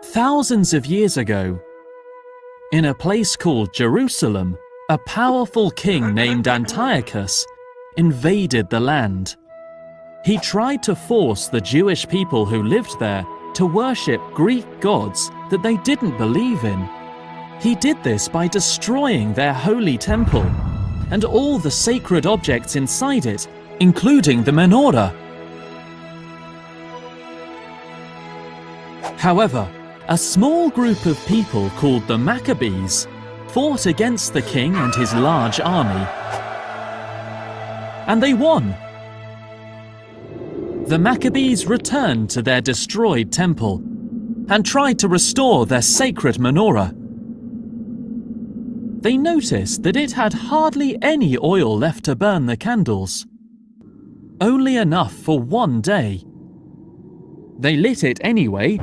Thousands of years ago, in a place called Jerusalem, a powerful king named Antiochus invaded the land. He tried to force the Jewish people who lived there to worship Greek gods that they didn't believe in. He did this by destroying their holy temple and all the sacred objects inside it, including the menorah. However, a small group of people called the Maccabees fought against the king and his large army, and they won. The Maccabees returned to their destroyed temple and tried to restore their sacred menorah. They noticed that it had hardly any oil left to burn the candles, only enough for one day. They lit it anyway,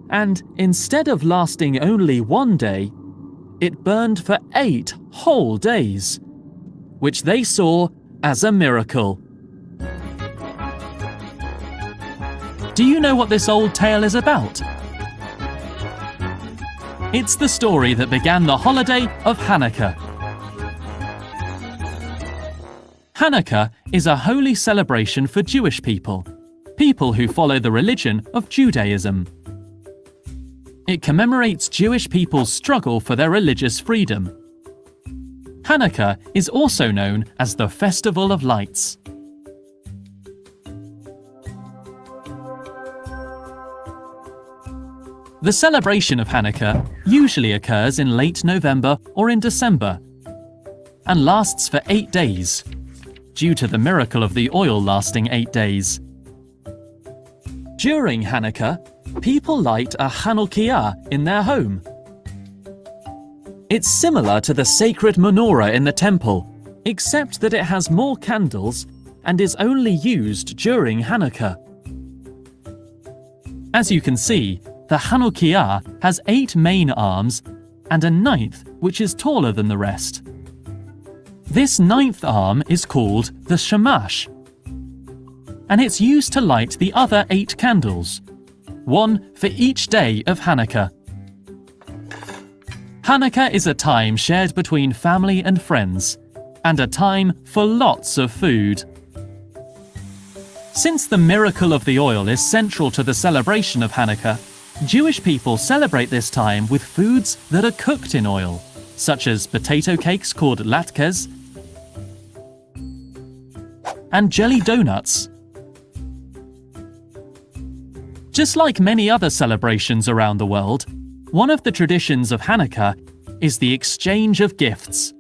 and instead of lasting only one day, it burned for 8 whole days, which they saw as a miracle. Do you know what this old tale is about? It's the story that began the holiday of Hanukkah. Hanukkah is a holy celebration for Jewish people who follow the religion of Judaism. It commemorates Jewish people's struggle for their religious freedom. Hanukkah is also known as the Festival of Lights. The celebration of Hanukkah usually occurs in late November or in December and lasts for 8 days, due to the miracle of the oil lasting 8 days. During Hanukkah, people light a HACHAANAKAH in their home. It's similar to the sacred menorah in the temple, except that it has more candles and is only used during Hanukkah. As you can see, the HACHAANAKAH has 8 main arms and a 9th which is taller than the rest. This 9th arm is called the shamash, and it's used to light the other 8 candles, one for each day of Hanukkah. Hanukkah is a time shared between family and friends, and a time for lots of food. Since the miracle of the oil is central to the celebration of Hanukkah, Jewish people celebrate this time with foods that are cooked in oil, such as potato cakes called latkes and jelly donuts. Just like many other celebrations around the world, one of the traditions of Hanukkah is the exchange of gifts.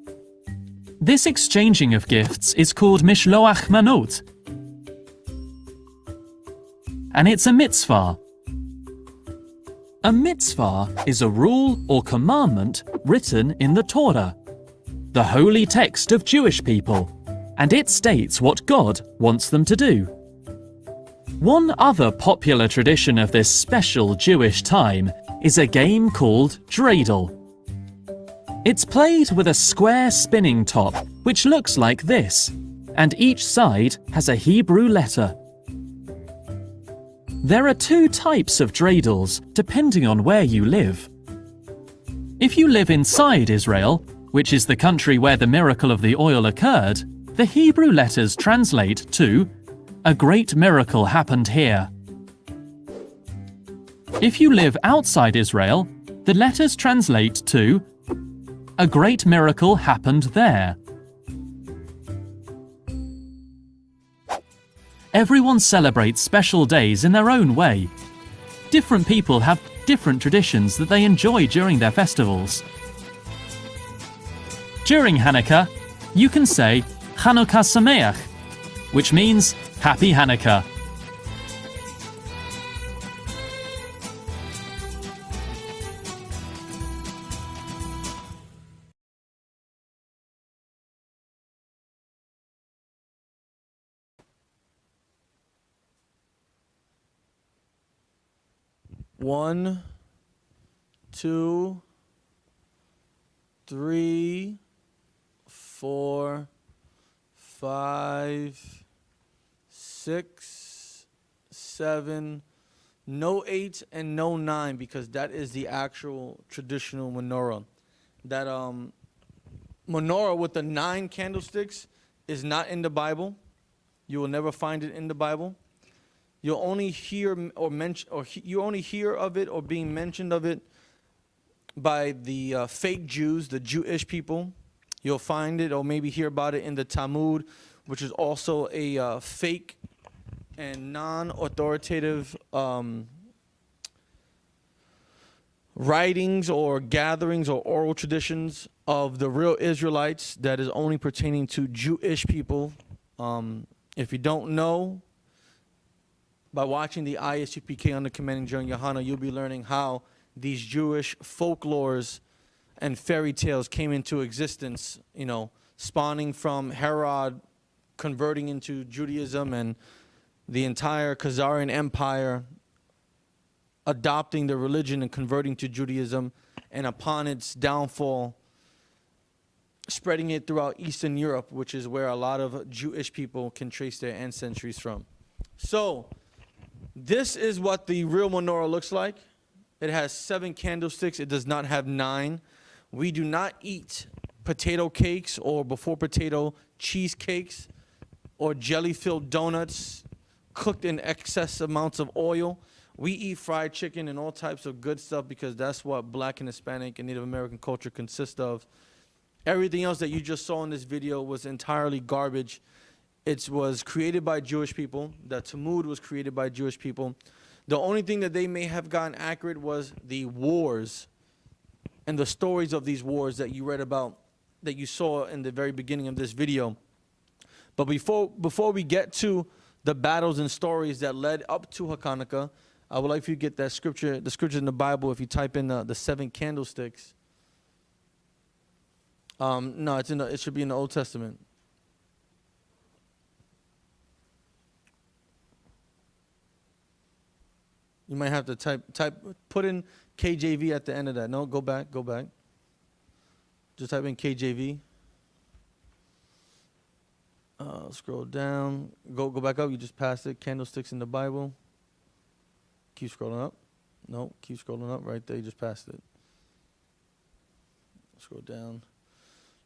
This exchanging of gifts is called mishloach manot, and it's a mitzvah. A mitzvah is a rule or commandment written in the Torah, the holy text of Jewish people, and it states what God wants them to do. One other popular tradition of this special Jewish time is a game called dreidel. It's played with a square spinning top which looks like this, and each side has a Hebrew letter. There are 2 types of dreidels depending on where you live. If you live inside Israel, which is the country where the miracle of the oil occurred, the Hebrew letters translate to "A great miracle happened here." If you live outside Israel, the letters translate to "A great miracle happened there." Everyone celebrates special days in their own way. Different people have different traditions that they enjoy during their festivals. During Hanukkah, you can say Chanukah Sameach, which means Happy Hanukkah. One, 2, 3, 4, 5, 6, 7, No 8 and no 9, because that is the actual traditional menorah. That menorah with the 9 candlesticks is not in the Bible. You will never find it in the Bible. You'll only hear or mention, or you only hear of it or being mentioned of it by the fake Jews, the Jewish people. You'll find it or maybe hear about it in the Talmud, which is also a fake and non-authoritative writings or gatherings or oral traditions of the real Israelites that is only pertaining to Jewish people. If you don't know, by watching the ISUPK under commanding General Yohana, you'll be learning how these Jewish folklores and fairy tales came into existence, you know, spawning from Herod converting into Judaism and the entire Khazarian Empire adopting the religion and converting to Judaism, and upon its downfall, spreading it throughout Eastern Europe, which is where a lot of Jewish people can trace their ancestries from. So, this is what the real menorah looks like. It has 7 candlesticks. It does not have 9. We do not eat potato cakes or before potato cheesecakes or jelly-filled donuts cooked in excess amounts of oil. We eat fried chicken and all types of good stuff because that's what Black and Hispanic and Native American culture consists of. Everything else that you just saw in this video was entirely garbage. It was created by Jewish people. The Talmud was created by Jewish people. The only thing that they may have gotten accurate was the wars and the stories of these wars that you read about, that you saw in the very beginning of this video. But before we get to the battles and stories that led up to HACHAANAKAH, I would like for you to get that scripture, the scripture in the Bible. If you type in the 7 candlesticks, no, it should be in the Old Testament. You might have to put in KJV at the end of that. No, go back. Just type in KJV. Scroll down. Go back up. You just passed it. Candlesticks in the Bible. Keep scrolling up. No, keep scrolling up. Right there. You just passed it. Scroll down.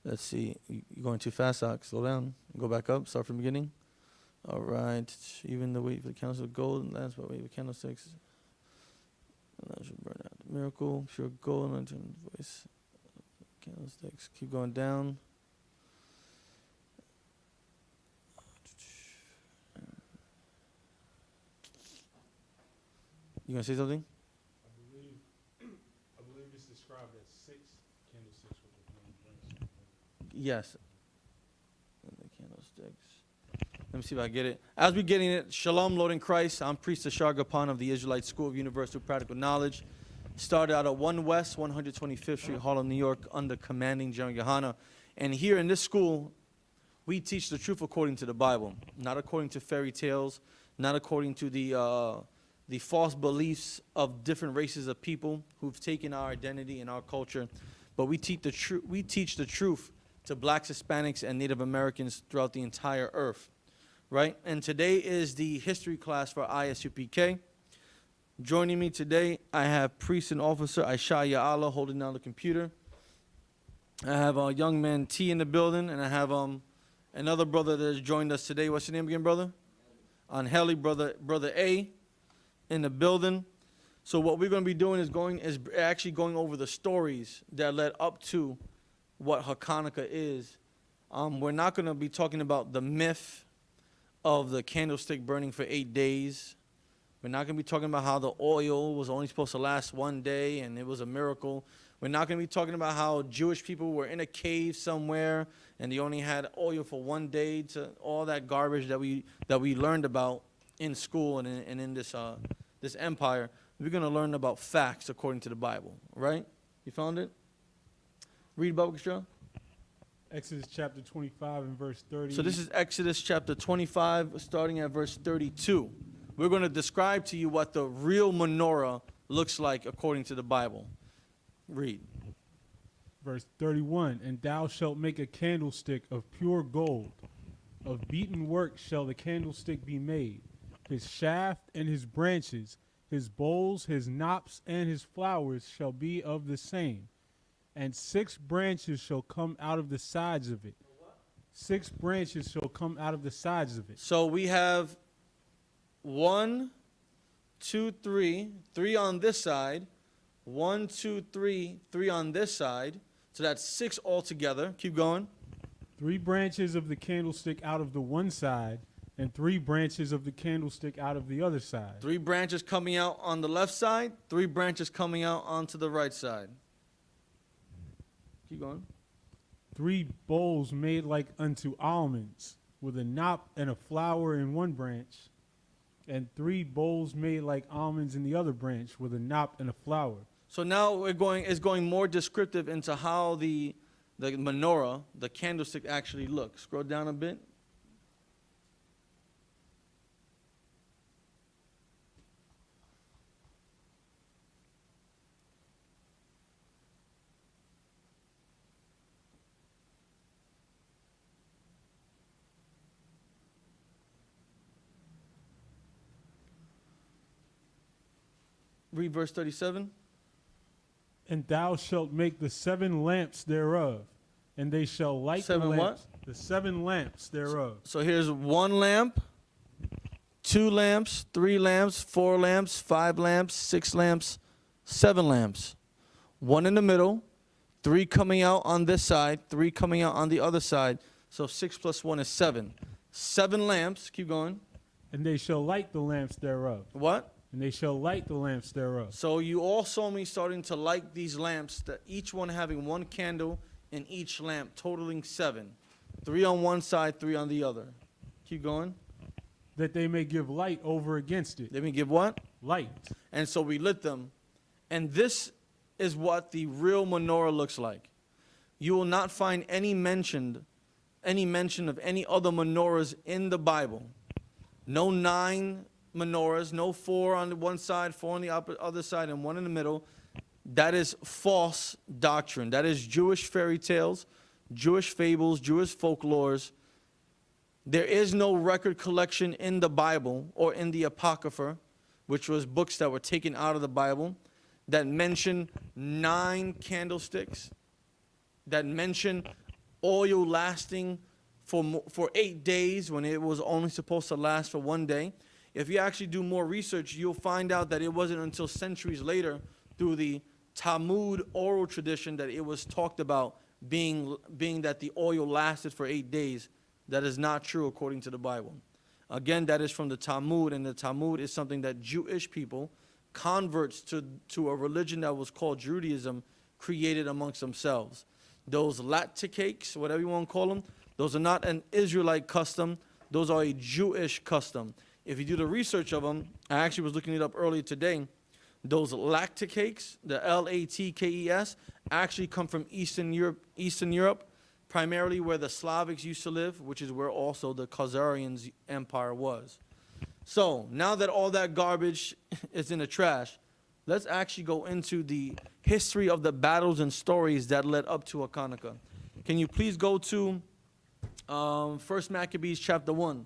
Let's see. You're going too fast, Doc. Slow down. Go back up. Start from the beginning. All right. Even the weight for the candlestick of gold. That's what weight for candlesticks. And that should burn out the miracle. Pure gold. And turn the voice. Candlesticks. Keep going down. You gonna say something? I believe it's described as 6 candlesticks with the main drinks. Yes. And the candlesticks. Let me see if I get it. As we're getting it, Shalom, Lord in Christ. I'm Priest Ashar Gapan of the Israelite School of Universal Practical Knowledge. Started out at 1 West, 125th Street, Harlem, New York, under commanding General Yohana. And here in this school, we teach the truth according to the Bible, not according to fairy tales, not according to the false beliefs of different races of people who've taken our identity and our culture. But we teach the truth to Blacks, Hispanics, and Native Americans throughout the entire earth, right? And today is the history class for ISUPK. Joining me today, I have Priest and Officer Aisha Ya'ala holding down the computer. I have a young man T in the building, and I have another brother that has joined us today. What's your name again, brother? Angeli, brother A, in the building. So what we're going to be doing is actually going over the stories that led up to what HACHAANAKAH is. We're not going to be talking about the myth of the candlestick burning for 8 days. We're not going to be talking about how the oil was only supposed to last 1 day and it was a miracle. We're not going to be talking about how Jewish people were in a cave somewhere and they only had oil for 1 day, to all that garbage that we learned about in school and in this empire. We're going to learn about facts according to the Bible, right? You found it? Read Bible, Kishra. Exodus chapter 25 and verse 30. So this is Exodus chapter 25, starting at verse 32. We're going to describe to you what the real menorah looks like according to the Bible. Read. Verse 31, and thou shalt make a candlestick of pure gold. Of beaten work shall the candlestick be made. His shaft and his branches His bowls, his knops, and his flowers shall be of the same. And 6 branches shall come out of the sides of it. 6 branches shall come out of the sides of it. So we have 1, 2, 3, 3 on this side. 1, 2, 3, 3 on this side. So that's 6 altogether. Keep going. 3 branches of the candlestick out of the one side, and 3 branches of the candlestick out of the other side. 3 branches coming out on the left side. 3 branches coming out onto the right side. Keep going. 3 bowls made like unto almonds, with a knop and a flower in one branch, and 3 bowls made like almonds in the other branch, with a knop and a flower. So now it's going more descriptive into how the menorah, the candlestick, actually looks. Scroll down a bit. Read verse 37. And thou shalt make the 7 lamps thereof, and they shall light 7 the what? lamps. The 7 lamps thereof. So here's 1 lamp, 2 lamps, 3 lamps, 4 lamps, 5 lamps, 6 lamps, 7 lamps. 1 in the middle, 3 coming out on this side, 3 coming out on the other side. So 6 plus 1 is 7. 7 lamps. Keep going. And they shall light the lamps thereof. What? And they shall light the lamps thereof. So you all saw me starting to light these lamps, that each one having 1 candle in each lamp, totaling 7. 3 on one side, 3 on the other. Keep going. That they may give light over against it. Let me give what? Light. And so we lit them. And this is what the real menorah looks like. You will not find any mention of any other menorahs in the Bible. No 9 menorahs, no 4 on the one side, 4 on the other side, and 1 in the middle. That is false doctrine. That is Jewish fairy tales, Jewish fables, Jewish folklores. There is no record collection in the Bible or in the Apocrypha, which was books that were taken out of the Bible, that mention 9 candlesticks, that mention oil lasting for 8 days when it was only supposed to last for 1 day. If you actually do more research, you'll find out that it wasn't until centuries later, through the Talmud oral tradition, that it was talked about being that the oil lasted for 8 days. That is not true according to the Bible. Again, that is from the Talmud, and the Talmud is something that Jewish people, converts to a religion that was called Judaism, created amongst themselves. Those latte cakes, whatever you want to call them, those are not an Israelite custom. Those are a Jewish custom. If you do the research of them, I actually was looking it up earlier today. Those lactic cakes, the Latkes, actually come from Eastern Europe, primarily where the Slavics used to live, which is where also the Khazarians Empire was. So now that all that garbage is in the trash, let's actually go into the history of the battles and stories that led up to HACHAANAKAH. Can you please go to 1 Maccabees chapter 1?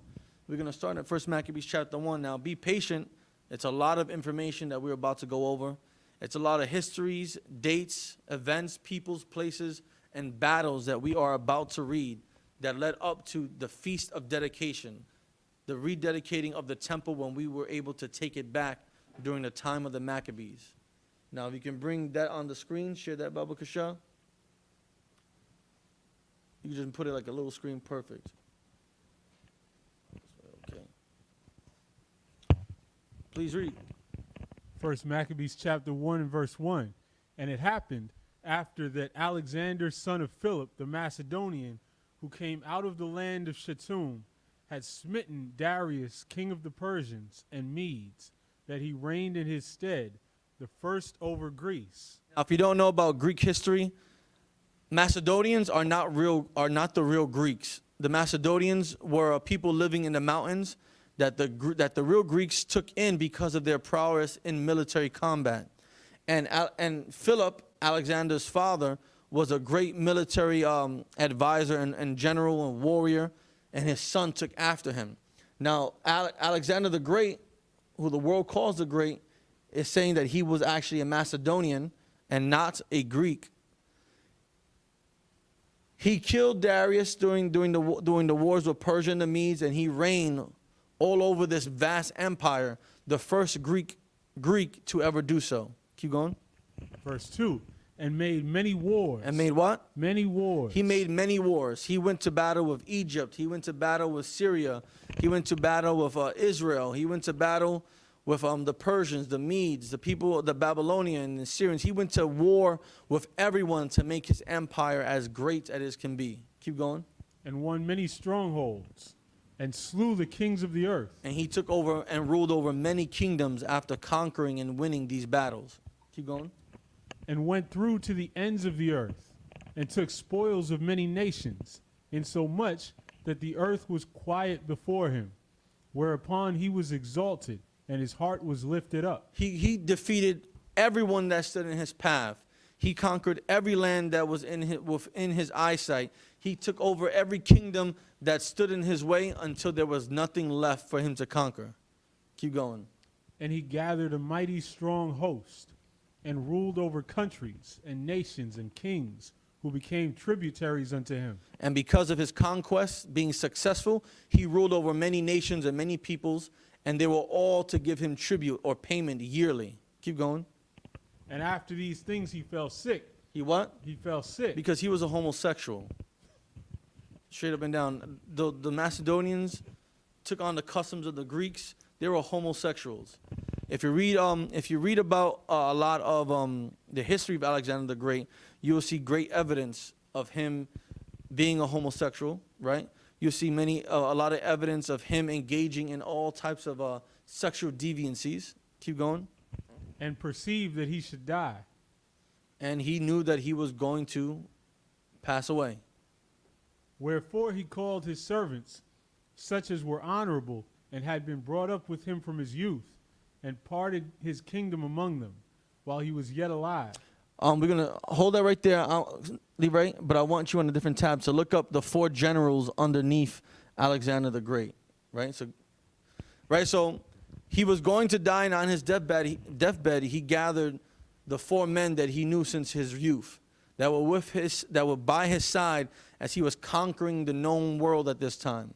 We're going to start at 1 Maccabees chapter 1. Now, be patient. It's a lot of information that we're about to go over. It's a lot of histories, dates, events, peoples, places, and battles that we are about to read that led up to the Feast of Dedication, the rededicating of the temple when we were able to take it back during the time of the Maccabees. Now, if you can bring that on the screen, share that, Baba Kasha. You can just put it like a little screen, perfect. Okay. Please read. 1 Maccabees chapter 1 and verse 1. And it happened after that Alexander, son of Philip, the Macedonian, who came out of the land of Shatum, had smitten Darius, king of the Persians and Medes, that he reigned in his stead, the first over Greece. Now, if you don't know about Greek history, Macedonians are not the real Greeks. The Macedonians were a people living in the mountains that the real Greeks took in because of their prowess in military combat. And Philip, Alexander's father, was a great military advisor and general and warrior, and his son took after him. Now, Alexander the Great, who the world calls the Great, is saying that he was actually a Macedonian and not a Greek. He killed Darius during the wars with Persia and the Medes, and he reigned all over this vast empire, the first Greek to ever do so. Keep going. Verse 2, and made many wars. And made what? Many wars. He made many wars. He went to battle with Egypt. He went to battle with Syria. He went to battle with Israel. He went to battle with the Persians, the Medes, the people, the Babylonians, the Syrians. He went to war with everyone to make his empire as great as it can be. Keep going. And won many strongholds, and slew the kings of the earth. And he took over and ruled over many kingdoms after conquering and winning these battles. Keep going. And went through to the ends of the earth, and took spoils of many nations, insomuch that the earth was quiet before him, whereupon he was exalted, and his heart was lifted up. He defeated everyone that stood in his path. He conquered every land that was within his eyesight. He took over every kingdom that stood in his way until there was nothing left for him to conquer. Keep going. And he gathered a mighty strong host, and ruled over countries and nations and kings, who became tributaries unto him. And because of his conquests being successful, he ruled over many nations and many peoples, and they were all to give him tribute or payment yearly. Keep going. And after these things he fell sick. He what? He fell sick. Because he was a homosexual. Straight up and down. The Macedonians took on the customs of the Greeks. They were homosexuals. If you read about a lot of the history of Alexander the Great, you will see great evidence of him being a homosexual, right? You'll see a lot of evidence of him engaging in all types of sexual deviancies. Keep going. And perceived that he should die. And he knew that he was going to pass away. Wherefore he called his servants, such as were honorable, and had been brought up with him from his youth, and parted his kingdom among them, while he was yet alive. We're going to hold that right there, right? But I want you on a different tab to look up the 4 generals underneath Alexander the Great, right? So he was going to die, and on his deathbed, he gathered the 4 men that he knew since his youth, that were by his side as he was conquering the known world at this time.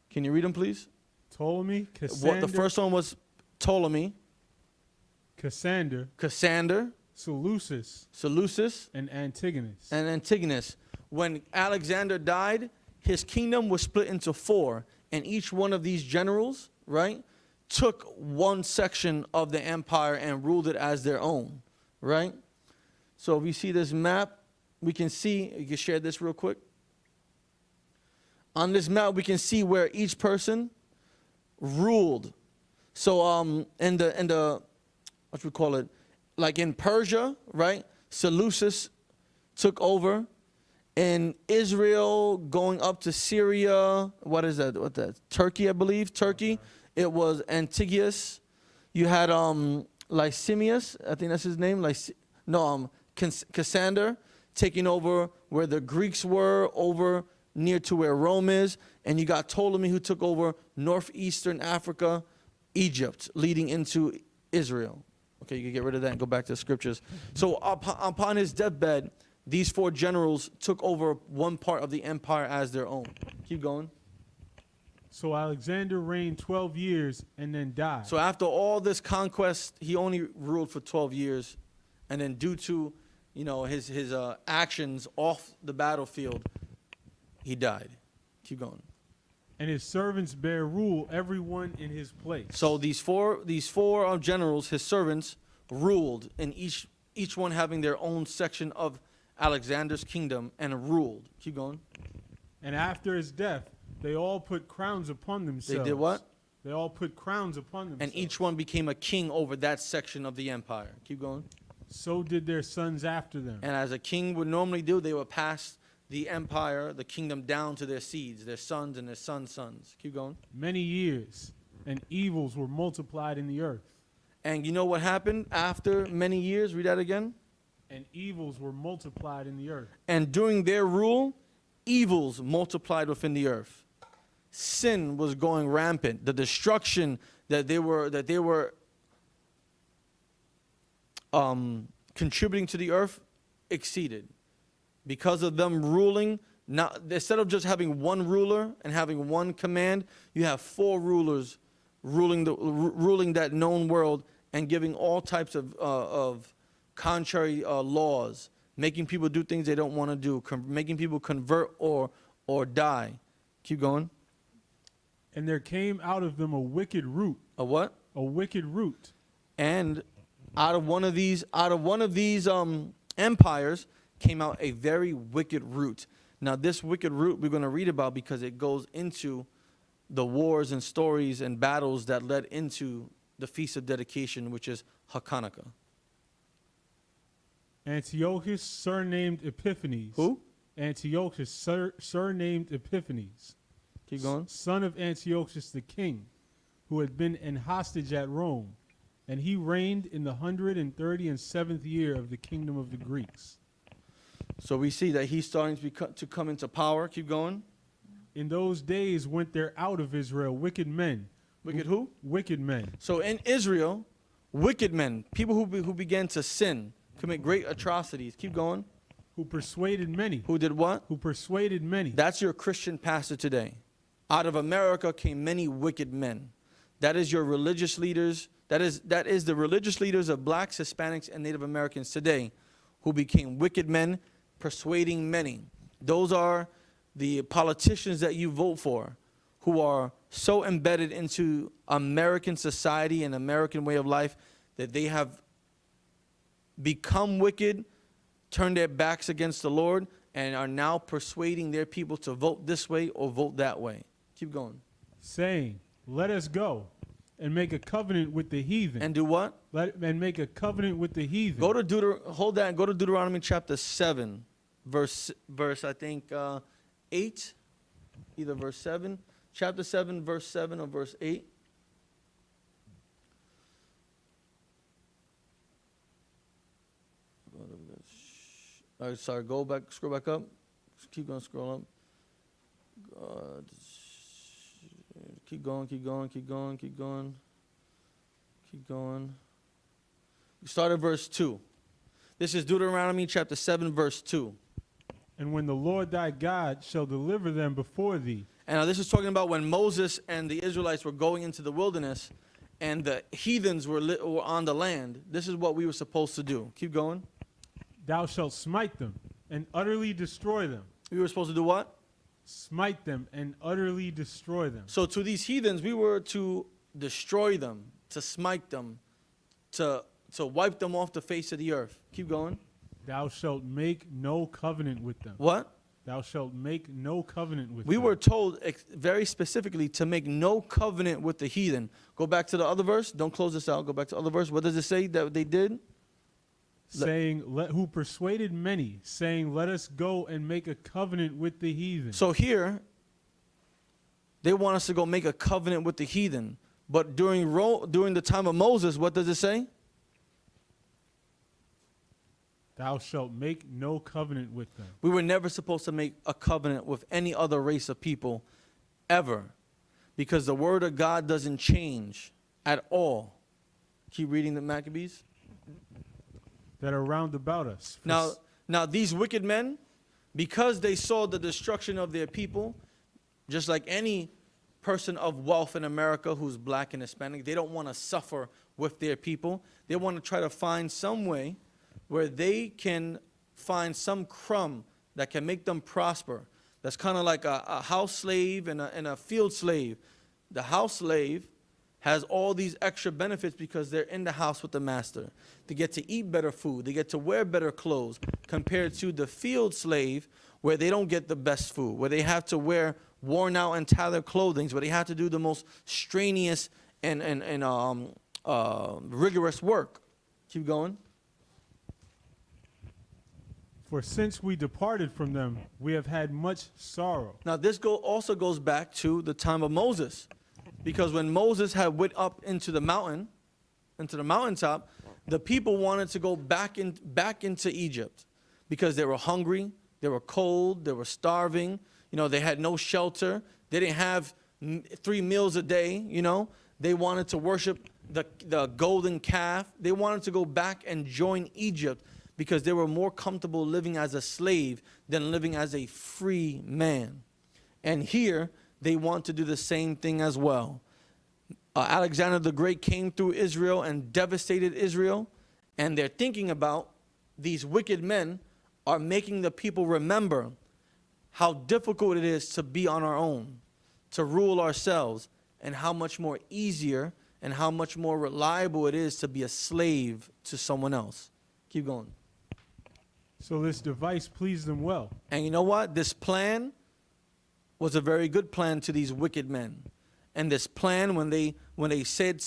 Can you read them, please? Ptolemy, Cassander. The first one was Ptolemy. Cassander. Seleucus. And Antigonus. When Alexander died, his kingdom was split into 4, and each one of these generals, right, took one section of the empire and ruled it as their own, right? So if you see this map, we can see, you can share this real quick. On this map, we can see where each person ruled. So in the what we call it, like in Persia, right? Seleucus took over. In Israel, going up to Syria, what is that? Turkey, I believe. Turkey. It was Antiochus. You had Lysimachus, I think that's his name. Cassander taking over where the Greeks were, over near to where Rome is, and you got Ptolemy who took over northeastern Africa, Egypt, leading into Israel. Okay, you can get rid of that and go back to the scriptures. So upon his deathbed, these 4 generals took over one part of the empire as their own. Keep going. So Alexander reigned 12 years and then died. So after all this conquest, he only ruled for 12 years. And then due to, his actions off the battlefield, he died. Keep going. And his servants bear rule, everyone in his place. So these four generals, his servants, ruled, and each one having their own section of Alexander's kingdom, and ruled. Keep going. And after his death, they all put crowns upon themselves. They did what? They all put crowns upon themselves. And each one became a king over that section of the empire. Keep going. So did their sons after them. And as a king would normally do, they would pass the empire, the kingdom, down to their seeds, their sons and their sons' sons. Keep going. Many years, and evils were multiplied in the earth. And you know what happened after many years? Read that again. And evils were multiplied in the earth. And during their rule, evils multiplied within the earth. Sin was going rampant. The destruction that they were contributing to the earth exceeded. Because of them ruling, now instead of just having one ruler and having one command, you have 4 rulers ruling that known world and giving all types of contrary laws, making people do things they don't want to do, making people convert or die. Keep going. And there came out of them a wicked root. A what? A wicked root. And out of one of these empires came out a very wicked root. Now, this wicked root we're going to read about because it goes into the wars and stories and battles that led into the Feast of Dedication, which is HACHAANAKAH. Antiochus, surnamed Epiphanes. Who? Antiochus, surnamed Epiphanes. Keep going. Son of Antiochus the king, who had been an hostage at Rome, and he reigned in the 137th year of the kingdom of the Greeks. So we see that he's starting to come into power. Keep going. In those days went there out of Israel wicked men. Wicked who? Wicked men. So in Israel, wicked men, people who began to sin, commit great atrocities. Keep going. Who persuaded many. Who did what? Who persuaded many. That's your Christian pastor today. Out of America came many wicked men. That is your religious leaders. That is the religious leaders of blacks, Hispanics, and Native Americans today who became wicked men, persuading many. Those are the politicians that you vote for, who are so embedded into American society and American way of life that they have become wicked, turned their backs against the Lord, and are now persuading their people to vote this way or vote that way. Keep going. Saying, let us go and make a covenant with the heathen. And do what? And make a covenant with the heathen. Go to Deuteronomy chapter 7, verse I think 8, either verse 7, chapter 7, verse 7 or verse 8. All right, sorry, scroll back up. Keep going, scroll up. Keep going. We start at verse 2. This is Deuteronomy chapter 7, verse 2. And when the Lord thy God shall deliver them before thee. And now this is talking about when Moses and the Israelites were going into the wilderness and the heathens were on the land. This is what we were supposed to do. Keep going. Thou shalt smite them and utterly destroy them. We were supposed to do what? Smite them and utterly destroy them. So to these heathens, we were to destroy them, to smite them, to wipe them off the face of the earth. Keep going. Thou shalt make no covenant with them. What? Thou shalt make no covenant with them. We were told very specifically to make no covenant with the heathen. Go back to the other verse. Don't close this out. Go back to the other verse. What does it say that they did? Saying, who persuaded many, saying, let us go and make a covenant with the heathen. So here, they want us to go make a covenant with the heathen. But during the time of Moses, what does it say? Thou shalt make no covenant with them. We were never supposed to make a covenant with any other race of people, ever. Because the word of God doesn't change at all. Keep reading the Maccabees. That are round about us. Now these wicked men, because they saw the destruction of their people, just like any person of wealth in America who's black and Hispanic, they don't want to suffer with their people. They want to try to find some way where they can find some crumb that can make them prosper. That's kind of like a house slave and a field slave. The house slave has all these extra benefits because they're in the house with the master. They get to eat better food. They get to wear better clothes compared to the field slave where they don't get the best food, where they have to wear worn out and tattered clothing, where they have to do the most strenuous and rigorous work. Keep going. For since we departed from them, we have had much sorrow. Now this also goes back to the time of Moses. Because when Moses had went up into the mountaintop, the people wanted to go back into Egypt because they were hungry, they were cold, they were starving. You know, they had no shelter. They didn't have 3 meals a day. You know, they wanted to worship the golden calf. They wanted to go back and join Egypt because they were more comfortable living as a slave than living as a free man. And here, they want to do the same thing as well. Alexander the Great came through Israel and devastated Israel. And they're thinking about these wicked men are making the people remember how difficult it is to be on our own, to rule ourselves, and how much more easier and how much more reliable it is to be a slave to someone else. Keep going. So this device pleased them well. And you know what? This plan was a very good plan to these wicked men. And this plan, when they said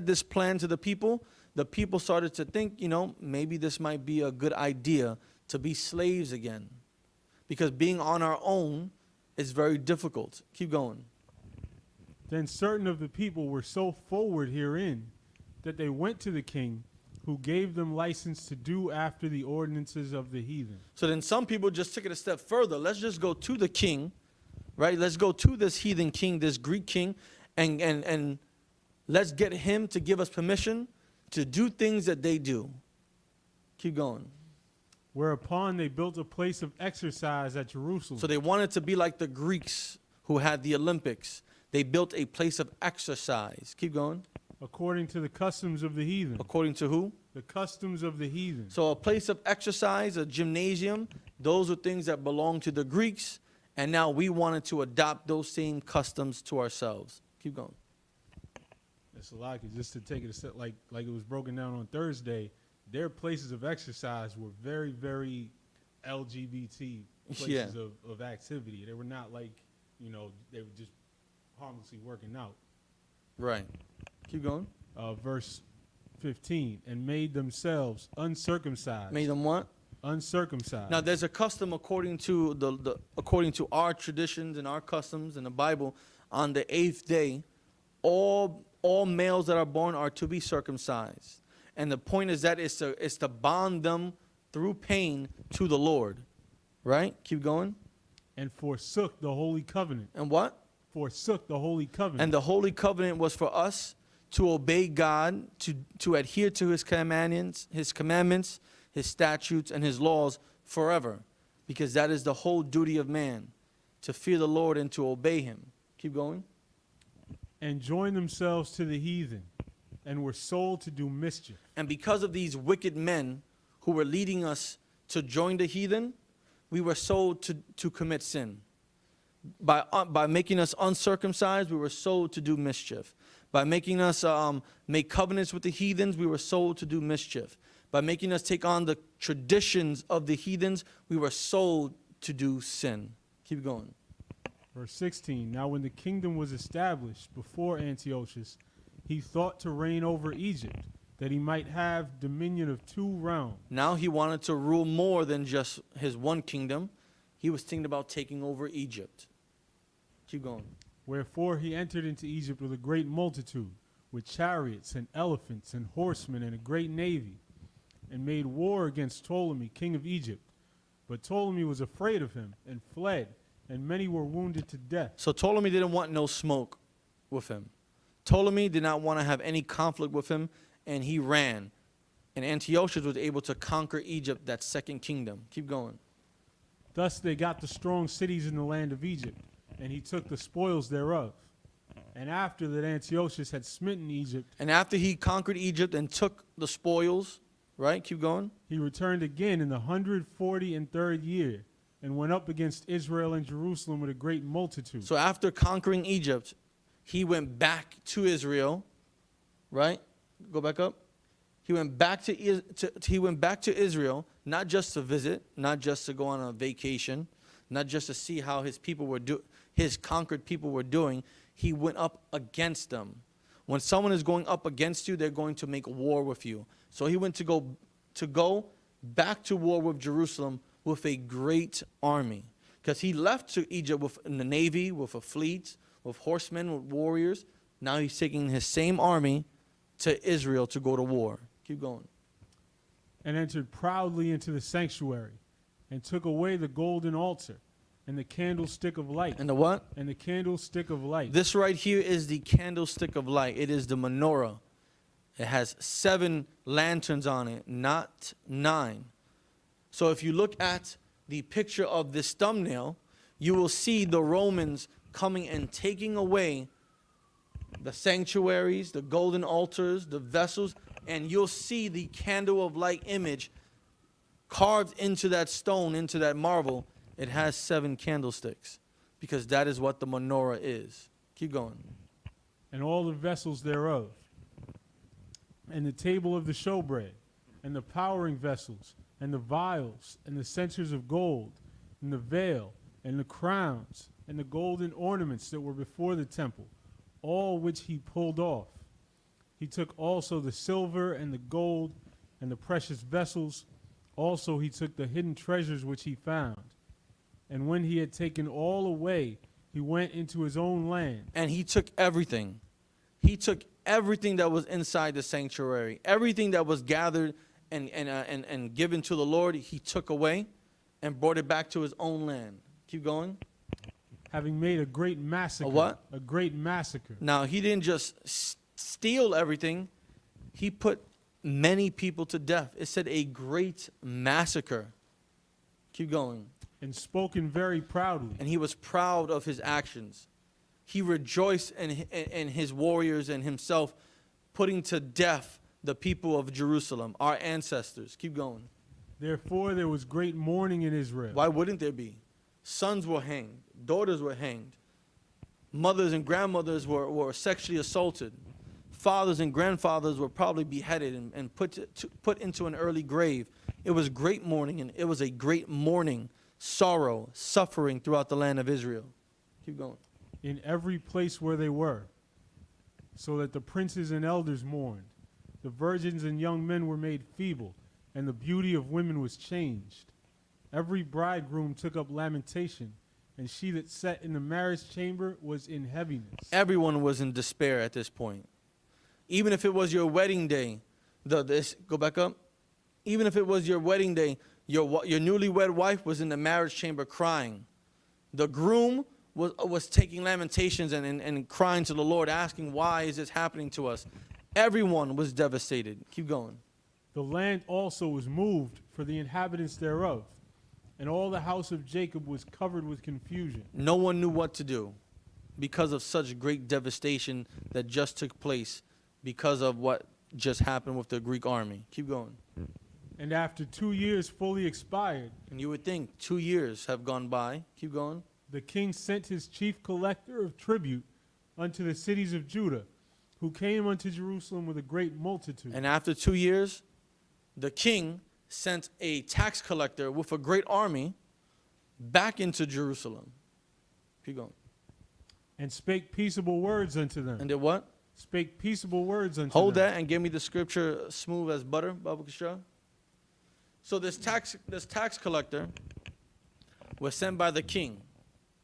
this plan to the people started to think, you know, maybe this might be a good idea to be slaves again. Because being on our own is very difficult. Keep going. Then certain of the people were so forward herein that they went to the king, who gave them license to do after the ordinances of the heathen. So then some people just took it a step further. Let's just go to the king, right? Let's go to this heathen king, this Greek king, and let's get him to give us permission to do things that they do. Keep going. Whereupon they built a place of exercise at Jerusalem. So they wanted to be like the Greeks who had the Olympics. They built a place of exercise. Keep going. According to the customs of the heathen. According to who? The customs of the heathen. So a place of exercise, a gymnasium, those are things that belong to the Greeks. And now we wanted to adopt those same customs to ourselves. Keep going. That's a lot, 'cause just to take it a step, like it was broken down on Thursday, their places of exercise were very, very LGBT places of activity. They were not like, you know, they were just harmlessly working out. Right. Keep going. Verse 15, and made themselves uncircumcised. Made them what? Uncircumcised. Now there's a custom according to according to our traditions and our customs in the Bible. On the 8th day, all males that are born are to be circumcised. And the point is that is to bond them through pain to the Lord. Right? Keep going. And forsook the holy covenant. And what? Forsook the holy covenant. And the holy covenant was for us to obey God, to adhere to his commandments, his statutes, and his laws forever. Because that is the whole duty of man, to fear the Lord and to obey him. Keep going. And joined themselves to the heathen, and were sold to do mischief. And because of these wicked men who were leading us to join the heathen, we were sold to commit sin. By making us uncircumcised, we were sold to do mischief. By making us make covenants with the heathens, we were sold to do mischief. By making us take on the traditions of the heathens, we were sold to do sin. Keep going. Verse 16, now when the kingdom was established before Antiochus, he thought to reign over Egypt, that he might have dominion of 2 realms. Now he wanted to rule more than just his one kingdom. He was thinking about taking over Egypt. Keep going. Wherefore he entered into Egypt with a great multitude, with chariots and elephants and horsemen and a great navy, and made war against Ptolemy, king of Egypt. But Ptolemy was afraid of him and fled, and many were wounded to death. So Ptolemy didn't want no smoke with him. Ptolemy did not want to have any conflict with him, and he ran. And Antiochus was able to conquer Egypt, that second kingdom. Keep going. Thus they got the strong cities in the land of Egypt, and he took the spoils thereof. And after that Antiochus had smitten Egypt, and after he conquered Egypt and took the spoils, right? Keep going. He returned again in the 143rd year, and went up against Israel and Jerusalem with a great multitude. So after conquering Egypt, he went back to Israel, right? Go back up. He went back to Israel, not just to visit, not just to go on a vacation, not just to see how his conquered people were doing. He went up against them. When someone is going up against you, they're going to make war with you. So he went to go back to war with Jerusalem with a great army. Because he left to Egypt with the navy, with a fleet, with horsemen, with warriors. Now he's taking his same army to Israel to go to war. Keep going. And entered proudly into the sanctuary, and took away the golden altar, and the candlestick of light. And the what? And the candlestick of light. This right here is the candlestick of light. It is the menorah. It has 7 lanterns on it, not 9. So if you look at the picture of this thumbnail, you will see the Romans coming and taking away the sanctuaries, the golden altars, the vessels, and you'll see the candle of light image carved into that stone, into that marble. It has 7 candlesticks because that is what the menorah is. Keep going. And all the vessels thereof, and the table of the showbread, and the powering vessels, and the vials, and the censers of gold, and the veil, and the crowns, and the golden ornaments that were before the temple, all which he pulled off. He took also the silver and the gold and the precious vessels. Also he took the hidden treasures which he found. And when he had taken all away, he went into his own land. And he took everything. He took everything that was inside the sanctuary, everything that was gathered and given to the Lord, he took away and brought it back to his own land. Keep going. Having made a great massacre. A what? A great massacre. Now, he didn't just steal everything. He put many people to death. It said a great massacre. Keep going. And spoken very proudly. And he was proud of his actions. He rejoiced in his warriors and himself putting to death the people of Jerusalem, our ancestors. Keep going. Therefore there was great mourning in Israel. Why wouldn't there be? Sons were hanged. Daughters were hanged. Mothers and grandmothers were sexually assaulted. Fathers and grandfathers were probably beheaded and put into an early grave. It was great mourning, and it was a great mourning, sorrow, suffering throughout the land of Israel. Keep going. In every place where they were, so that the princes and elders mourned. The virgins and young men were made feeble, and the beauty of women was changed. Every bridegroom took up lamentation, and she that sat in the marriage chamber was in heaviness. Everyone was in despair at this point. Even if it was your wedding day, go back up. Even if it was your wedding day, your newlywed wife was in the marriage chamber crying. The groom was taking lamentations and crying to the Lord, asking, why is this happening to us? Everyone was devastated. Keep going. The land also was moved for the inhabitants thereof, and all the house of Jacob was covered with confusion. No one knew what to do because of such great devastation that just took place because of what just happened with the Greek army. Keep going. And after 2 years fully expired, and you would think 2 years have gone by. Keep going. the king sent his chief collector of tribute unto the cities of Judah, who came unto Jerusalem with a great multitude. And after 2 years, the king sent a tax collector with a great army back into Jerusalem. Keep going. And spake peaceable words unto them. And did what? Spake peaceable words unto Hold them. that and give me the scripture smooth as butter, Baba Kishra. So this tax collector was sent by the king,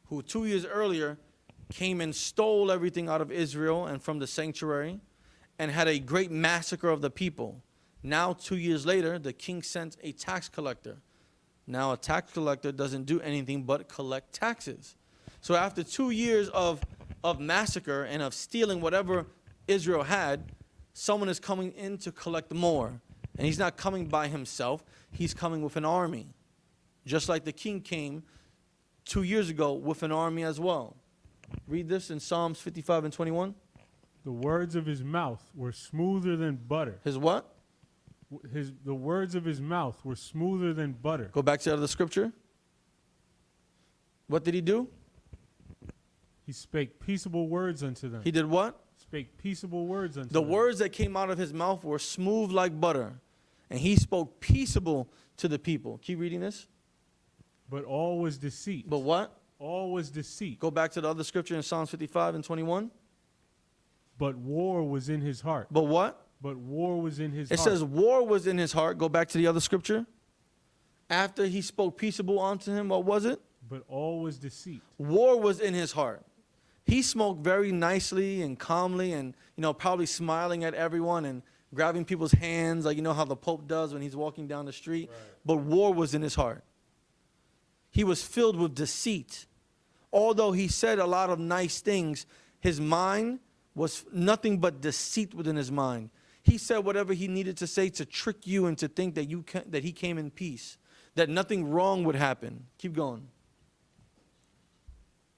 who 2 years earlier came and stole everything out of Israel and from the sanctuary and had a great massacre of the people. Now, 2 years later, the king sent a tax collector. Now, a tax collector doesn't do anything but collect taxes. So after 2 years of massacre and of stealing whatever Israel had, someone is coming in to collect more. And he's not coming by himself. He's coming with an army. Just like the king came 2 years ago with an army as well. Read this in Psalms 55 and 21. The words of his mouth were smoother than butter. His what? The words of his mouth were smoother than butter. Go back to the other scripture. What did he do? He spake peaceable words unto them. He did what? Spake peaceable words unto The them. words that came out of his mouth were smooth like butter. And he spoke peaceable to the people. Keep reading this. But all was deceit. But what? All was deceit. Go back to the other scripture in Psalms 55 and 21. But war was in his heart. But what? But war was in his It heart. says war was in his heart. Go back to the other scripture. After he spoke peaceable unto him, what was it? But all was deceit. War was in his heart. He spoke very nicely and calmly and, probably smiling at everyone and grabbing people's hands, like how the Pope does when he's walking down the street. Right. But war was in his heart. He was filled with deceit. Although he said a lot of nice things, his mind was nothing but deceit within his mind. He said whatever he needed to say to trick you and to think that that he came in peace, that nothing wrong would happen. Keep going.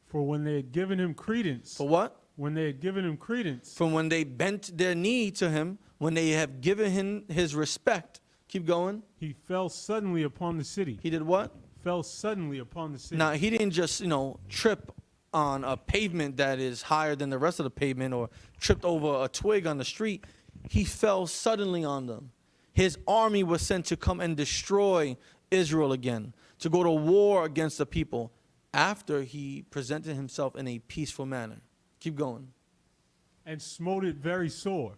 For when they had given him credence, For what? when they had given him credence, From when they bent their knee to him, when they have given him his respect. Keep going. he fell suddenly upon the city. He did what? Fell suddenly upon the city. Now, he didn't just, trip on a pavement that is higher than the rest of the pavement or tripped over a twig on the street. He fell suddenly on them. His army was sent to come and destroy Israel again, to go to war against the people after he presented himself in a peaceful manner. Keep going. And smote it very sore,